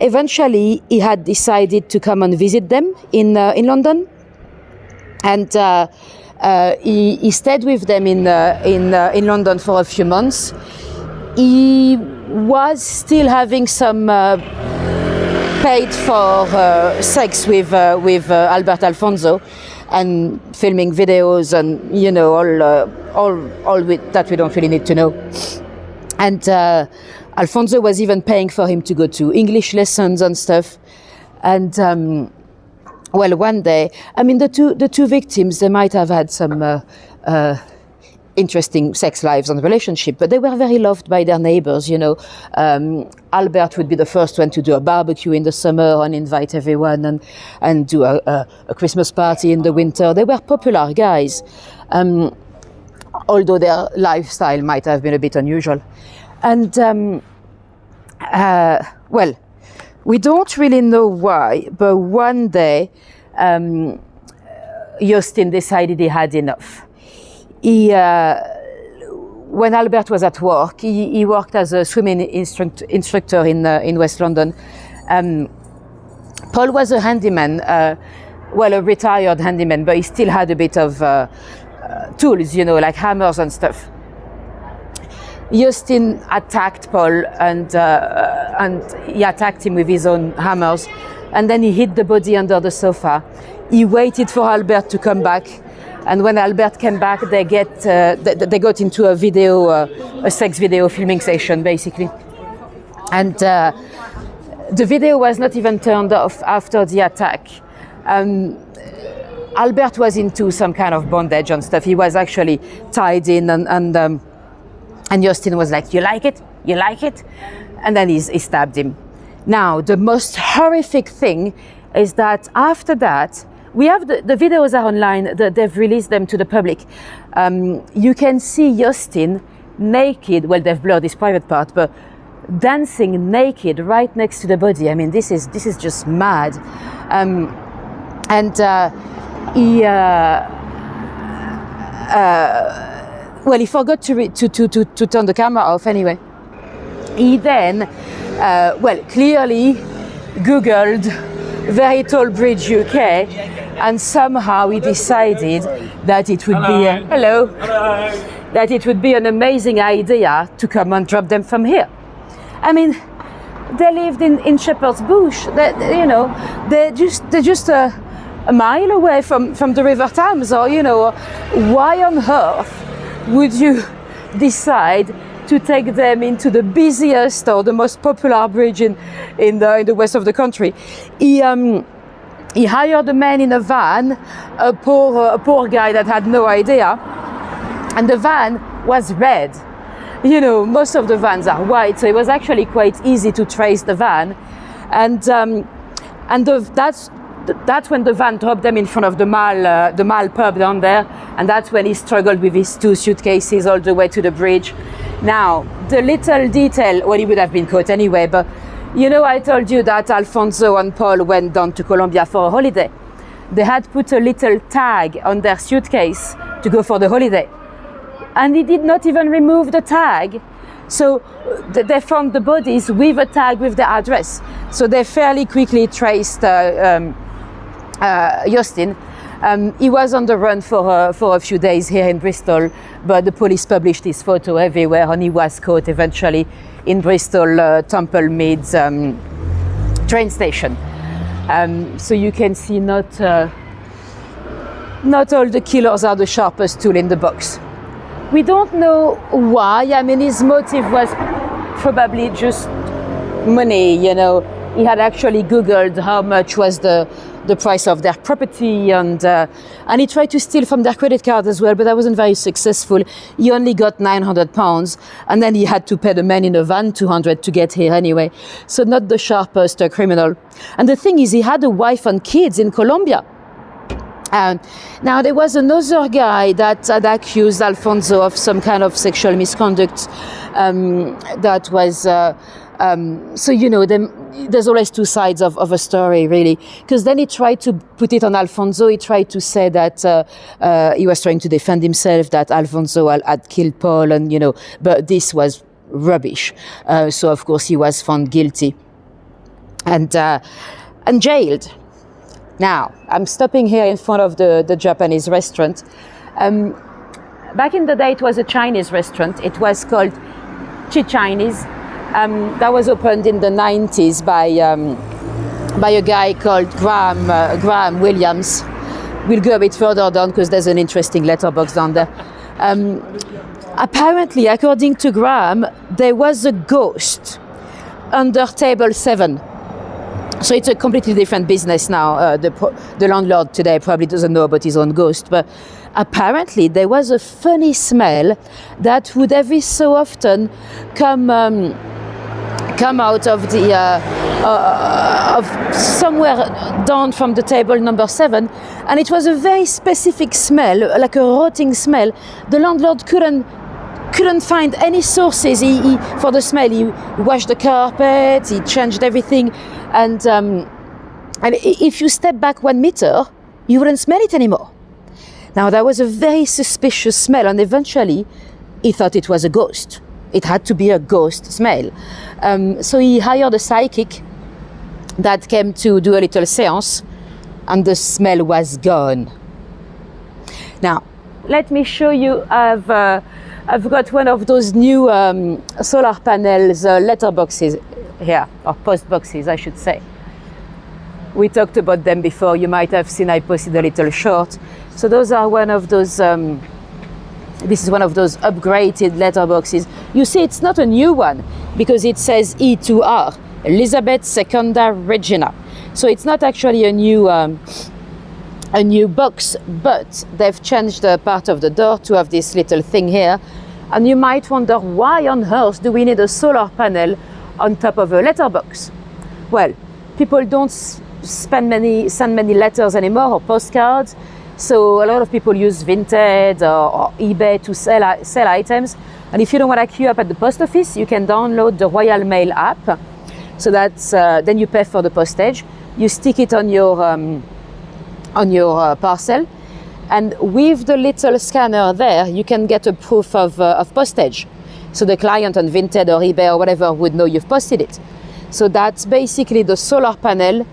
eventually, he had decided to come and visit them in London. And he stayed with them in London for a few months. He was still having some paid for sex with Albert Alfonso, and filming videos, and all that we don't really need to know. And Alfonso was even paying for him to go to English lessons and stuff. And one day, the two victims, they might have had some interesting sex lives and relationship, but they were very loved by their neighbors. Albert would be the first one to do a barbecue in the summer and invite everyone, and do a Christmas party in the winter. They were popular guys, although their lifestyle might have been a bit unusual. And we don't really know why, but one day Justin decided he had enough. When Albert was at work, he worked as a swimming instructor in West London. Paul was a handyman, a retired handyman, but he still had a bit of tools, like hammers and stuff. Justin attacked Paul, and he attacked him with his own hammers, and then he hid the body under the sofa. He waited for Albert to come back. And when Albert came back, they got into a sex video filming session, basically. And the video was not even turned off after the attack. Albert was into some kind of bondage and stuff. He was actually tied in, and Justin was like, "You like it? You like it?" And then he stabbed him. Now, the most horrific thing is that after that, we have the videos are online. They've released them to the public. You can see Justin naked. Well, they've blurred his private part, but dancing naked right next to the body. This is just mad. He forgot to turn the camera off. Anyway, he then clearly Googled very tall bridge UK And somehow he decided that it would be that it would be an amazing idea to come and drop them from here. I mean, they lived in Shepherd's Bush. They're just a mile away from the River Thames. Or why on earth would you decide to take them into the busiest or the most popular bridge in the west of the country? He hired a man in a van, a poor guy that had no idea, and the van was red. Most of the vans are white, so it was actually quite easy to trace the van, and that's when the van dropped them in front of the Mall pub down there, and that's when he struggled with his 2 suitcases all the way to the bridge. Now, the little detail, well, he would have been caught anyway, but I told you that Alfonso and Paul went down to Colombia for a holiday. They had put a little tag on their suitcase to go for the holiday. And he did not even remove the tag. So they found the bodies with a tag with the address. So they fairly quickly traced Justin. He was on the run for a few days here in Bristol, but the police published his photo everywhere, and he was caught eventually in Bristol Temple Meads train station. So you can see not all the killers are the sharpest tool in the box. We don't know why. I mean, his motive was probably just money. He had actually Googled how much was the price of their property, and he tried to steal from their credit card as well, but that wasn't very successful. He only got £900, and then he had to pay the man in the van $200 to get here anyway. So not the sharpest criminal. And the thing is, he had a wife and kids in Colombia. Now there was another guy that had accused Alfonso of some kind of sexual misconduct. That was there's always two sides of a story, really, because then he tried to put it on Alfonso. He tried to say that he was trying to defend himself, that Alfonso had killed Paul, and but this was rubbish. So of course he was found guilty and jailed. Now, I'm stopping here in front of the Japanese restaurant. Back in the day, it was a Chinese restaurant. It was called Chinese. That was opened in the 90s by a guy called Graham Williams. We'll go a bit further down because there's an interesting letterbox down there. Apparently, according to Graham, there was a ghost under table 7. So it's a completely different business now. The landlord today probably doesn't know about his own ghost, but apparently there was a funny smell that would every so often come out of the of somewhere down from the table number 7, and it was a very specific smell, like a rotting smell. The landlord couldn't find any sources for the smell. He washed the carpet, he changed everything, and if you step back 1 meter, you wouldn't smell it anymore. Now that was a very suspicious smell, and eventually he thought it was a ghost. It had to be a ghost smell. So he hired a psychic that came to do a little seance, and the smell was gone. Now, let me show you. I've got one of those new solar panels letterboxes here, or post boxes, I should say. We talked about them before. You might have seen I posted a little short. So those are one of those. This is one of those upgraded letterboxes. You see, it's not a new one because it says E2R, Elizabeth Secunda Regina. So it's not actually a new box, but they've changed the part of the door to have this little thing here. And you might wonder, why on earth do we need a solar panel on top of a letterbox? Well, people don't send many letters anymore, or postcards. So a lot of people use Vinted or eBay to sell items. And if you don't want to queue up at the post office, you can download the Royal Mail app. So that's then you pay for the postage. You stick it on your parcel, and with the little scanner there, you can get a proof of postage. So the client on Vinted or eBay or whatever would know you've posted it. So that's basically the solar panel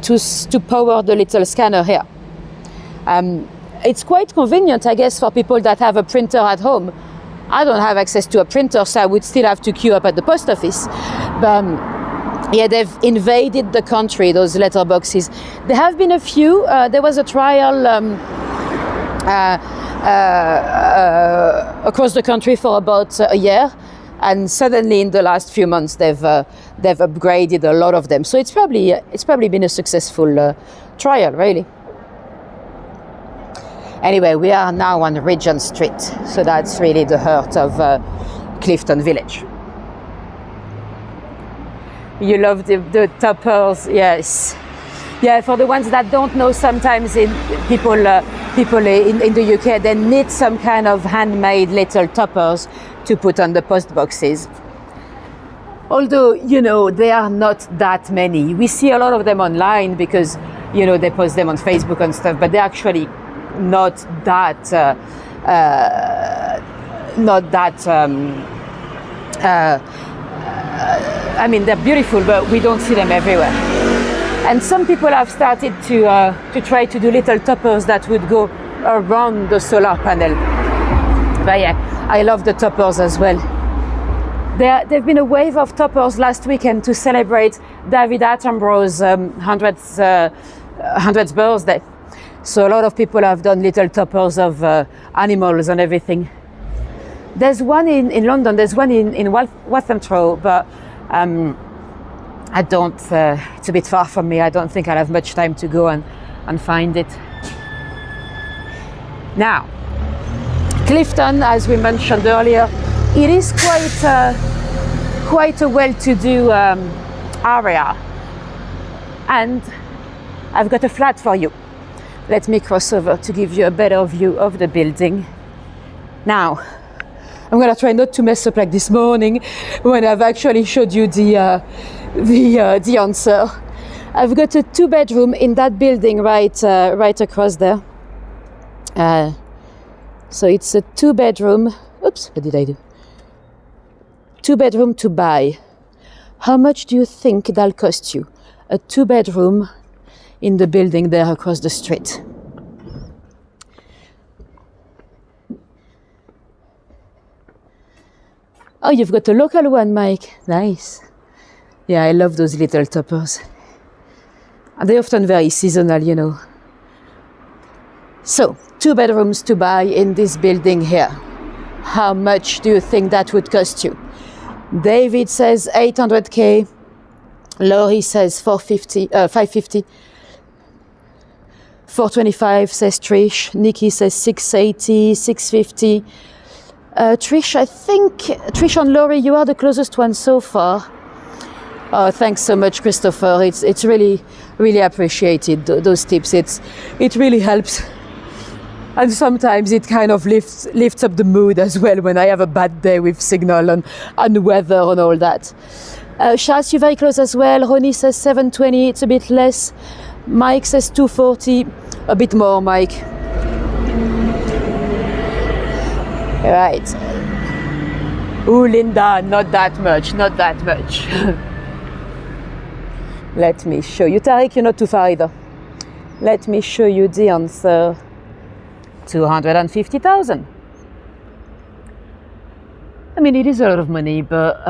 to power the little scanner here. It's quite convenient, I guess, for people that have a printer at home. I don't have access to a printer, so I would still have to queue up at the post office. But yeah, they've invaded the country, those letterboxes. There have been a few. There was a trial across the country for about a year, and suddenly in the last few months they've upgraded a lot of them. So it's probably been a successful trial, really. Anyway, we are now on Regent Street, so that's really the heart of Clifton Village. You love the toppers, yes. Yeah, for the ones that don't know, sometimes people in the UK, they need some kind of handmade little toppers to put on the post boxes. Although, there are not that many. We see a lot of them online because, they post them on Facebook and stuff, but they're actually not that I mean, they're beautiful, but we don't see them everywhere. And some people have started to try to do little toppers that would go around the solar panel. But yeah, I love the toppers as well. There've been a wave of toppers last weekend to celebrate David Attenborough's 100th birthday. So a lot of people have done little toppers of animals and everything. There's one in London, there's one in Walthamstow, but I don't, it's a bit far from me. I don't think I'll have much time to go and find it. Now, Clifton, as we mentioned earlier, it is quite a well-to-do area. And I've got a flat for you. Let me cross over to give you a better view of the building. Now, I'm gonna try not to mess up like this morning when I've actually showed you the answer. I've got a 2-bedroom in that building right across there. So it's a 2-bedroom. Oops, what did I do? 2-bedroom to buy. How much do you think that'll cost you? A 2-bedroom in the building there across the street. Oh, you've got a local one, Mike. Nice. Yeah, I love those little toppers. And they're often very seasonal, So, 2 bedrooms to buy in this building here. How much do you think that would cost you? David says 800k. Laurie says 550. 425 says Trish. Nikki says 680, 650. Trish, I think, Trish and Laurie, you are the closest one so far. Oh, thanks so much, Christopher. It's really, really appreciated, those tips. It really helps. And sometimes it kind of lifts up the mood as well when I have a bad day with signal and weather and all that. Shaz, you're very close as well. Ronnie says 720, it's a bit less. Mike says 240, a bit more, Mike. Right. Ooh, Linda, not that much. Let me show you. Tariq, you're not too far either. Let me show you the answer. 250,000. I mean, it is a lot of money, but,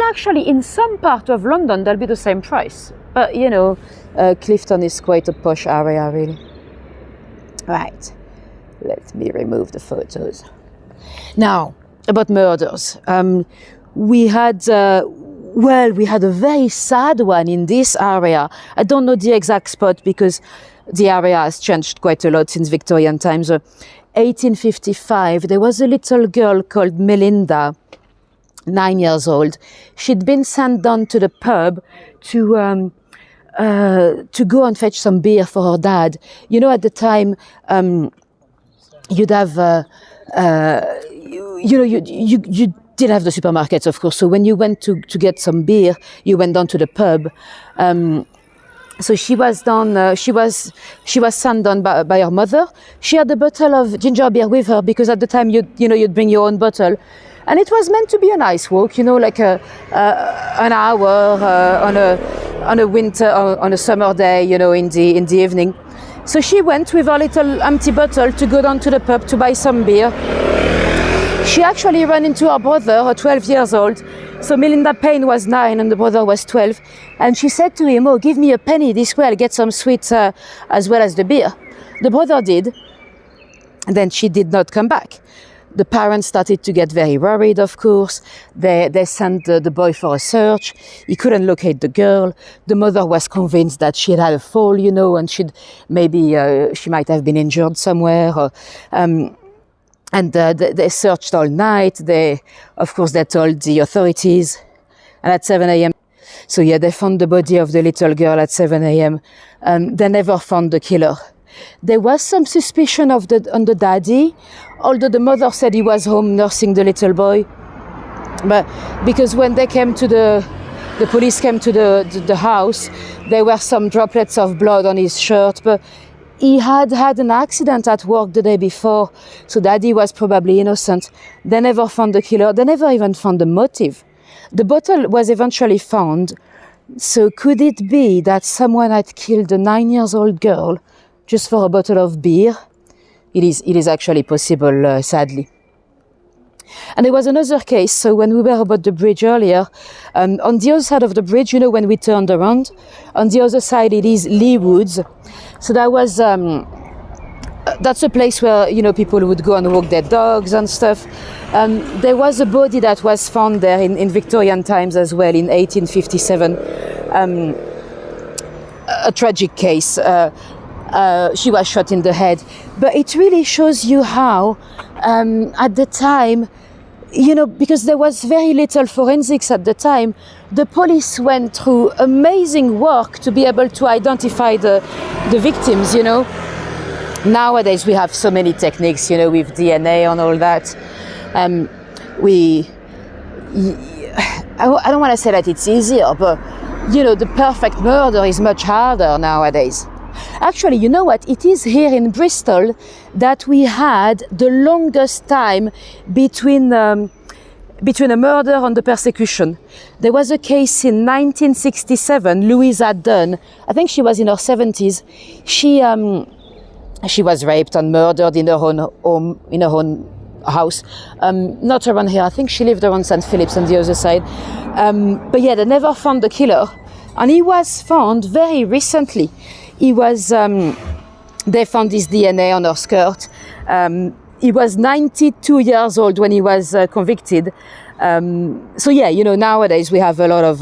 actually, in some part of London, that'll be the same price. But, Clifton is quite a posh area, really. Right. Let me remove the photos. Now, about murders. We had a very sad one in this area. I don't know the exact spot because the area has changed quite a lot since Victorian times. 1855, there was a little girl called Melinda, 9 years old. She'd been sent down to the pub to go and fetch some beer for her dad. At the time, you'd have, you didn't have the supermarkets, of course. So when you went to get some beer, you went down to the pub. So she was done. She was sent down by her mother. She had a bottle of ginger beer with her because at the time you'd bring your own bottle, and it was meant to be a nice walk. Like an hour on on a summer day, you know, in the evening. So she went with her little empty bottle to go down to the pub to buy some beer. She actually ran into her brother, her 12 years old. So Melinda Payne was 9 and the brother was 12. And she said to him, "Oh, give me a penny, this way I'll get some sweets as well as the beer." The brother did. And then she did not come back. The parents started to get very worried, of course. They sent the boy for a search. He couldn't locate the girl. The mother was convinced that she had a fall, you know, and she might have been injured somewhere. They searched all night. They told the authorities. And at 7 a.m. So yeah, they found the body of the little girl at 7 a.m. They never found the killer. There was some suspicion on the daddy, although the mother said he was home nursing the little boy. But because when they came to the police came to the house, there were some droplets of blood on his shirt, but he had an accident at work the day before, so daddy was probably innocent. They never found the killer. They never even found the motive. The bottle was eventually found, so could it be that someone had killed a 9-year-old girl just for a bottle of beer? It is actually possible, sadly. And there was another case. So when we were about the bridge earlier, on the other side of the bridge, you know, when we turned around, on the other side it is Lee Woods. So that was that's a place where, you know, people would go and walk their dogs and stuff. There was a body that was found there in Victorian times as well, in 1857. A tragic case. She was shot in the head. But it really shows you how, at the time, you know, because there was very little forensics at the time, the police went through amazing work to be able to identify the victims, you know. Nowadays we have so many techniques, you know, with DNA and all that. I don't want to say that it's easier, but, you know, the perfect murder is much harder nowadays. Actually, you know what? It is here in Bristol that we had the longest time between a murder and the persecution. There was a case in 1967. Louisa Dunn, I think she was in her 70s. She was raped and murdered in her own home, in her own house. Not around here. I think she lived around St. Philip's on the other side. But yeah, they never found the killer, and he was found very recently. He was, they found his DNA on her skirt. He was 92 years old when he was convicted. So yeah, you know, nowadays we have a lot of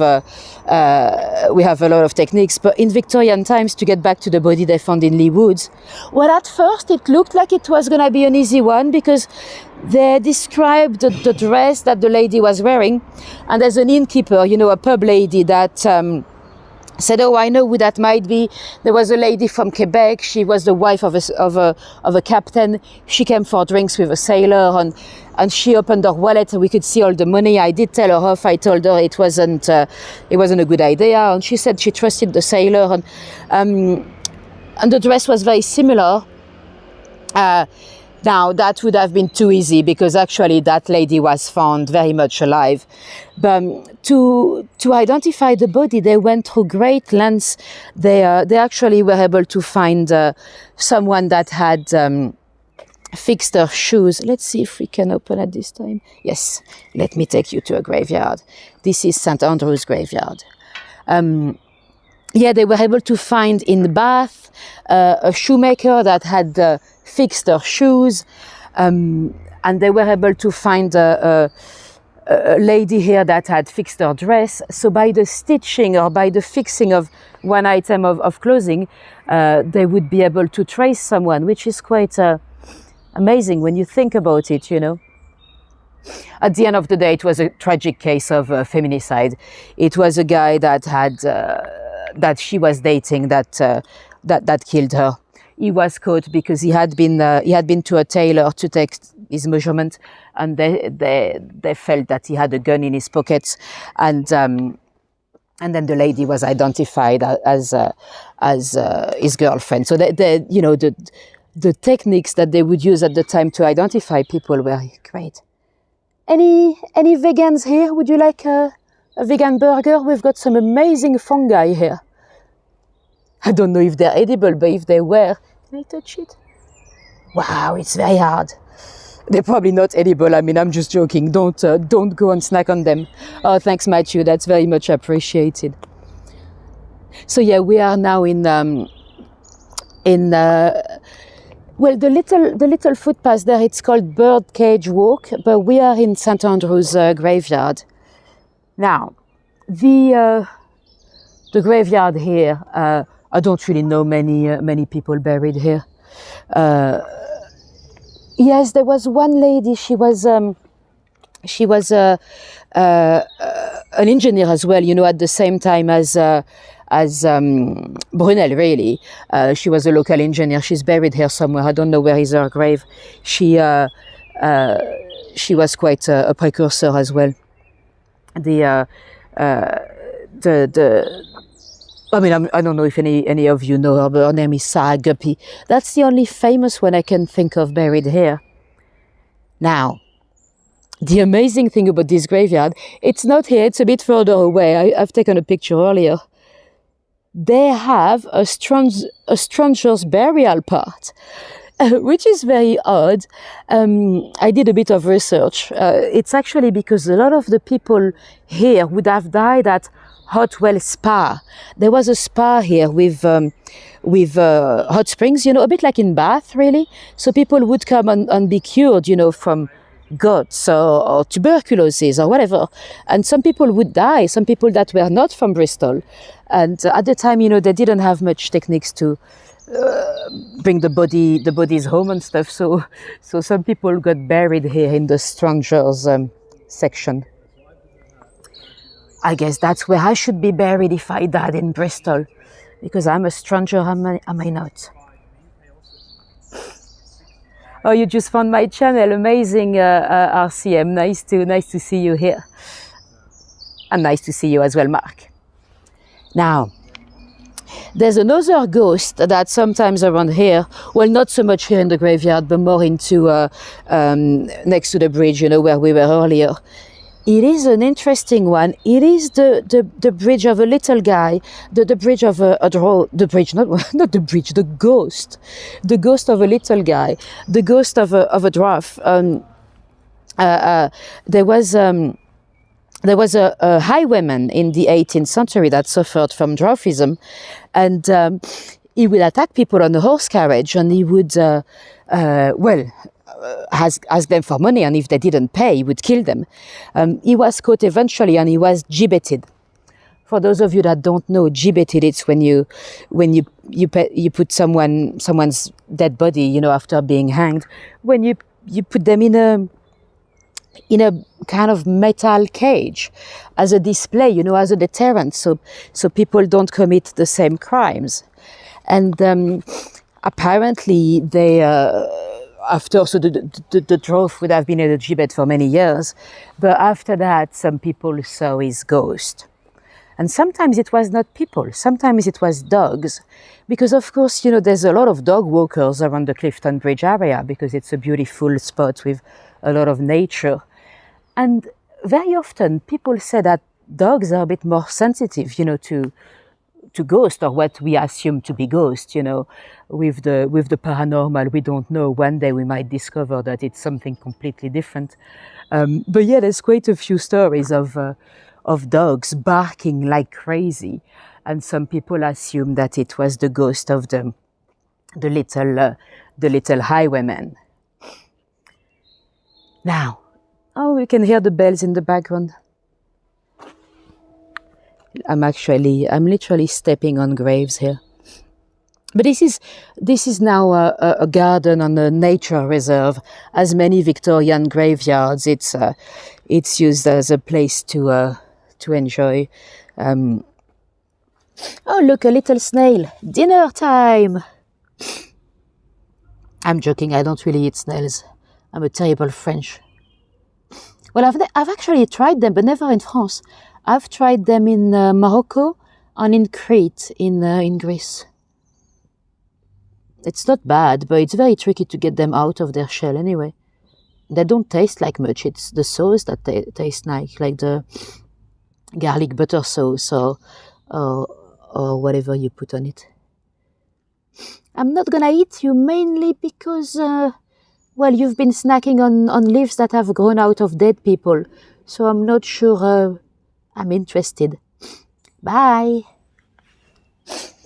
techniques. But in Victorian times, to get back to the body they found in Lee Woods, well, at first it looked like it was going to be an easy one because they described the dress that the lady was wearing, and there's an innkeeper, you know, a pub lady that said, "Oh, I know who that might be. There was a lady from Quebec. She was the wife of a captain. She came for drinks with a sailor, and she opened her wallet and we could see all the money. I did tell her off. I told her it wasn't a good idea, and she said she trusted the sailor, and the dress was very similar." Now, that would have been too easy because actually that lady was found very much alive. But to identify the body, they went through great lengths. They actually were able to find someone that had fixed her shoes. Let's see if we can open at this time. Yes, let me take you to a graveyard. This is St. Andrew's graveyard. Yeah, they were able to find in Bath a shoemaker that had fixed her shoes, and they were able to find a lady here that had fixed her dress. So by the stitching or by the fixing of one item of clothing, they would be able to trace someone, which is quite amazing when you think about it, you know. At the end of the day, it was a tragic case of feminicide. It was a guy that had that she was dating that killed her. He was caught because he had been to a tailor to take his measurement, and they felt that he had a gun in his pocket, and then the lady was identified as his girlfriend. So you know, the techniques that they would use at the time to identify people were great. Any vegans here? Would you like a a vegan burger. We've got some amazing fungi here. I don't know if they're edible, but if they were, can I touch it? Wow, it's very hard. They're probably not edible. I mean, I'm just joking. Don't go and snack on them. Oh, thanks, Matthew. That's very much appreciated. So yeah, we are now in well, the little footpath there. It's called Birdcage Walk, but we are in St Andrew's graveyard. Now, the graveyard here. I don't really know many people buried here. Yes, there was one lady. She was an engineer as well. You know, at the same time as Brunel. Really, she was a local engineer. She's buried here somewhere. I don't know where is her grave. She was quite a precursor as well. I mean, I don't know if any of you know her, but her name is Sarah Guppy. That's the only famous one I can think of buried here. Now, the amazing thing about this graveyard, it's not here, it's a bit further away. I've taken a picture earlier. They have a stranger's burial part, which is very odd. I did a bit of research. It's actually because a lot of the people here would have died at Hotwell Spa. There was a spa here with hot springs, you know, a bit like in Bath, really. So people would come and be cured, you know, from guts or tuberculosis or whatever. And some people would die, some people that were not from Bristol. And at the time, you know, they didn't have much techniques to bring the bodies home and stuff. So some people got buried here in the strangers section. I guess that's where I should be buried if I died in Bristol, because I'm a stranger, am I not? Oh, you just found my channel, amazing, RCM. Nice to see you here, and nice to see you as well, Mark. Now, there's another ghost that's sometimes around here. Well, not so much here in the graveyard, but more into next to the bridge, you know, where we were earlier. It is an interesting one. It is the bridge of a little guy, the bridge of the ghost of a little guy, the ghost of a dwarf. There was a highwayman in the 18th century that suffered from dwarfism, and he would attack people on a horse carriage, and he would, ask them for money, and if they didn't pay, he would kill them. He was caught eventually, and he was gibbeted. For those of you that don't know, gibbeted, it's when you put someone's dead body, you know, after being hanged, when you put them in a kind of metal cage as a display, you know, as a deterrent, so people don't commit the same crimes. And apparently they after, so the dwarf would have been at a gibbet for many years, but after that some people saw his ghost. And sometimes it was not people, sometimes it was dogs, because of course, you know, there's a lot of dog walkers around the Clifton Bridge area because it's a beautiful spot with a lot of nature. And very often people say that dogs are a bit more sensitive, you know, to ghosts, or what we assume to be ghosts, you know. With the paranormal, we don't know. One day we might discover that it's something completely different. But yeah, there's quite a few stories of dogs barking like crazy, and some people assume that it was the ghost of the little highwayman. Now, oh, we can hear the bells in the background. I'm literally stepping on graves here. But this is now a garden on a nature reserve. As many Victorian graveyards, it's used as a place to enjoy. Oh, look, a little snail. Dinner time! I'm joking, I don't really eat snails. I'm a terrible French. Well, I've actually tried them, but never in France. I've tried them in Morocco and in Crete in Greece. It's not bad, but it's very tricky to get them out of their shell anyway. They don't taste like much. It's the sauce that they taste like the garlic butter sauce or whatever you put on it. I'm not gonna eat you mainly because, well, you've been snacking on leaves that have grown out of dead people, so I'm not sure I'm interested. Bye.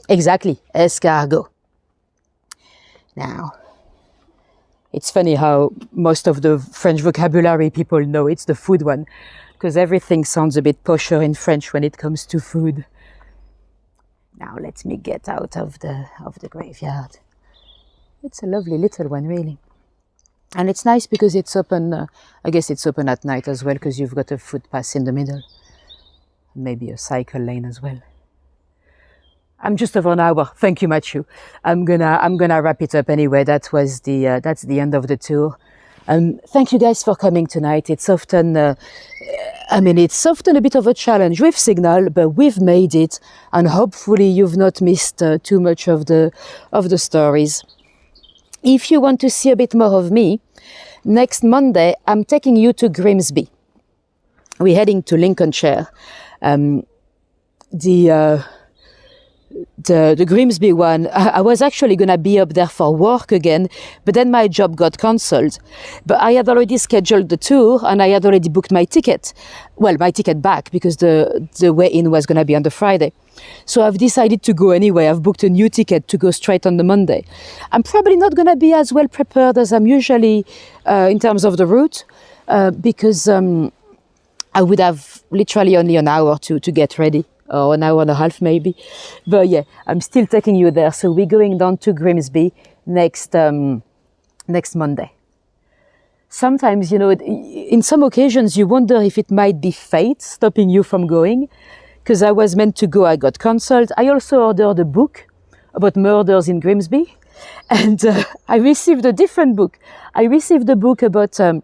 Exactly, escargot. Now, it's funny how most of the French vocabulary people know it's the food one, because everything sounds a bit posher in French when it comes to food. Now let me get out of the graveyard. It's a lovely little one, really. And it's nice because it's open, I guess it's open at night as well, because you've got a footpath in the middle. Maybe a cycle lane as well. I'm just over an hour. Thank you, Matthew. I'm gonna wrap it up anyway. That's the end of the tour. Thank you guys for coming tonight. It's often, it's often a bit of a challenge with signal, but we've made it, and hopefully you've not missed too much of the stories. If you want to see a bit more of me, next Monday I'm taking you to Grimsby. We're heading to Lincolnshire. The Grimsby one, I was actually going to be up there for work again, but then my job got cancelled. But I had already scheduled the tour and I had already booked my ticket. Well, my ticket back, because the way in was going to be on the Friday. So I've decided to go anyway. I've booked a new ticket to go straight on the Monday. I'm probably not going to be as well prepared as I'm usually in terms of the route, because I would have literally only an hour to get ready. Or an hour and a half maybe. But yeah, I'm still taking you there. So we're going down to Grimsby next Monday. Sometimes, in some occasions you wonder if it might be fate stopping you from going. Because I was meant to go, I got cancelled. I also ordered a book about murders in Grimsby. And I received a different book. I received a book about a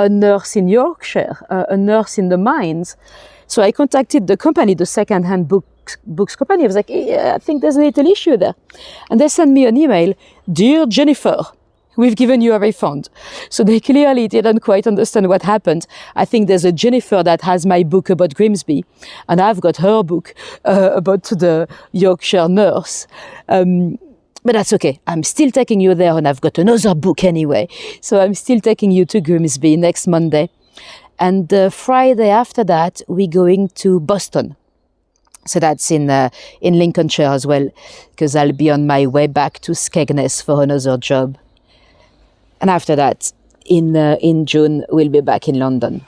nurse in Yorkshire, a nurse in the mines. So I contacted the company, the second-hand books company. I was like, yeah, I think there's a little issue there. And they sent me an email, "Dear Jennifer, we've given you a refund." So they clearly didn't quite understand what happened. I think there's a Jennifer that has my book about Grimsby, and I've got her book about the Yorkshire nurse. But that's okay. I'm still taking you there, and I've got another book anyway. So I'm still taking you to Grimsby next Monday. And the Friday after that, we're going to Boston. So that's in Lincolnshire as well, because I'll be on my way back to Skegness for another job. And after that, in June, we'll be back in London.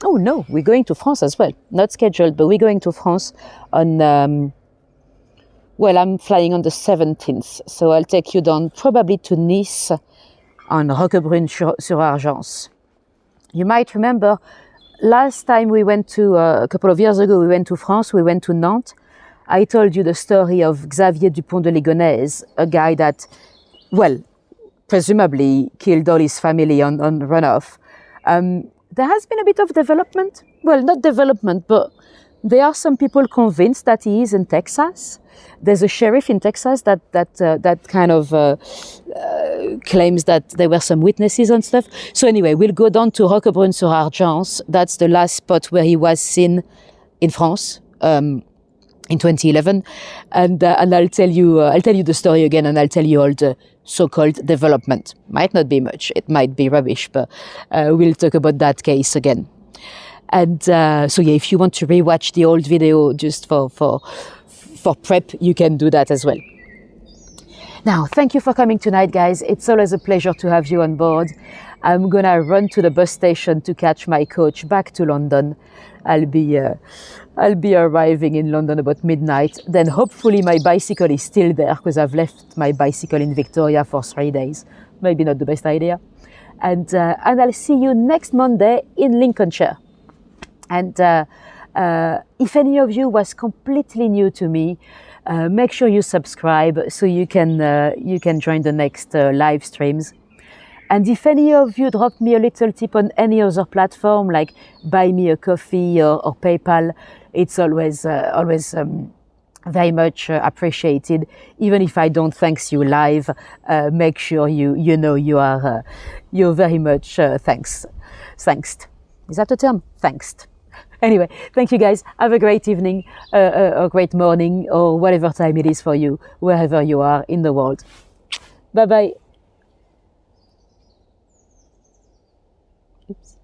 Oh no, we're going to France as well. Not scheduled, but we're going to France on, I'm flying on the 17th. So I'll take you down probably to Nice on Roquebrune-sur-Argens. You might remember last time we went to, a couple of years ago, we went to France, we went to Nantes. I told you the story of Xavier Dupont de Ligonnès, a guy that, presumably killed all his family on runoff. There has been a bit of development. Well, not development, but there are some people convinced that he is in Texas. There's a sheriff in Texas that kind of claims that there were some witnesses and stuff. So anyway, we'll go down to Roquebrune-sur-Argens. That's the last spot where he was seen in France in 2011, and I'll tell you the story again, and I'll tell you all the so-called development. Might not be much. It might be rubbish, but we'll talk about that case again. And if you want to rewatch the old video just for prep, you can do that as well. Now, thank you for coming tonight, guys. It's always a pleasure to have you on board. I'm gonna run to the bus station to catch my coach back to London. I'll be arriving in London about midnight. Then hopefully my bicycle is still there, because I've left my bicycle in Victoria for 3 days. Maybe not the best idea. And I'll see you next Monday in Lincolnshire. And if any of you was completely new to me, make sure you subscribe so you can join the next live streams. And if any of you dropped me a little tip on any other platform, like Buy Me a Coffee or PayPal, it's always very much appreciated. Even if I don't thank you live, make sure you're very much thanks. Is that a term? Thanks. Anyway, thank you guys. Have a great evening, a great morning, or whatever time it is for you, wherever you are in the world. Bye bye. Oops.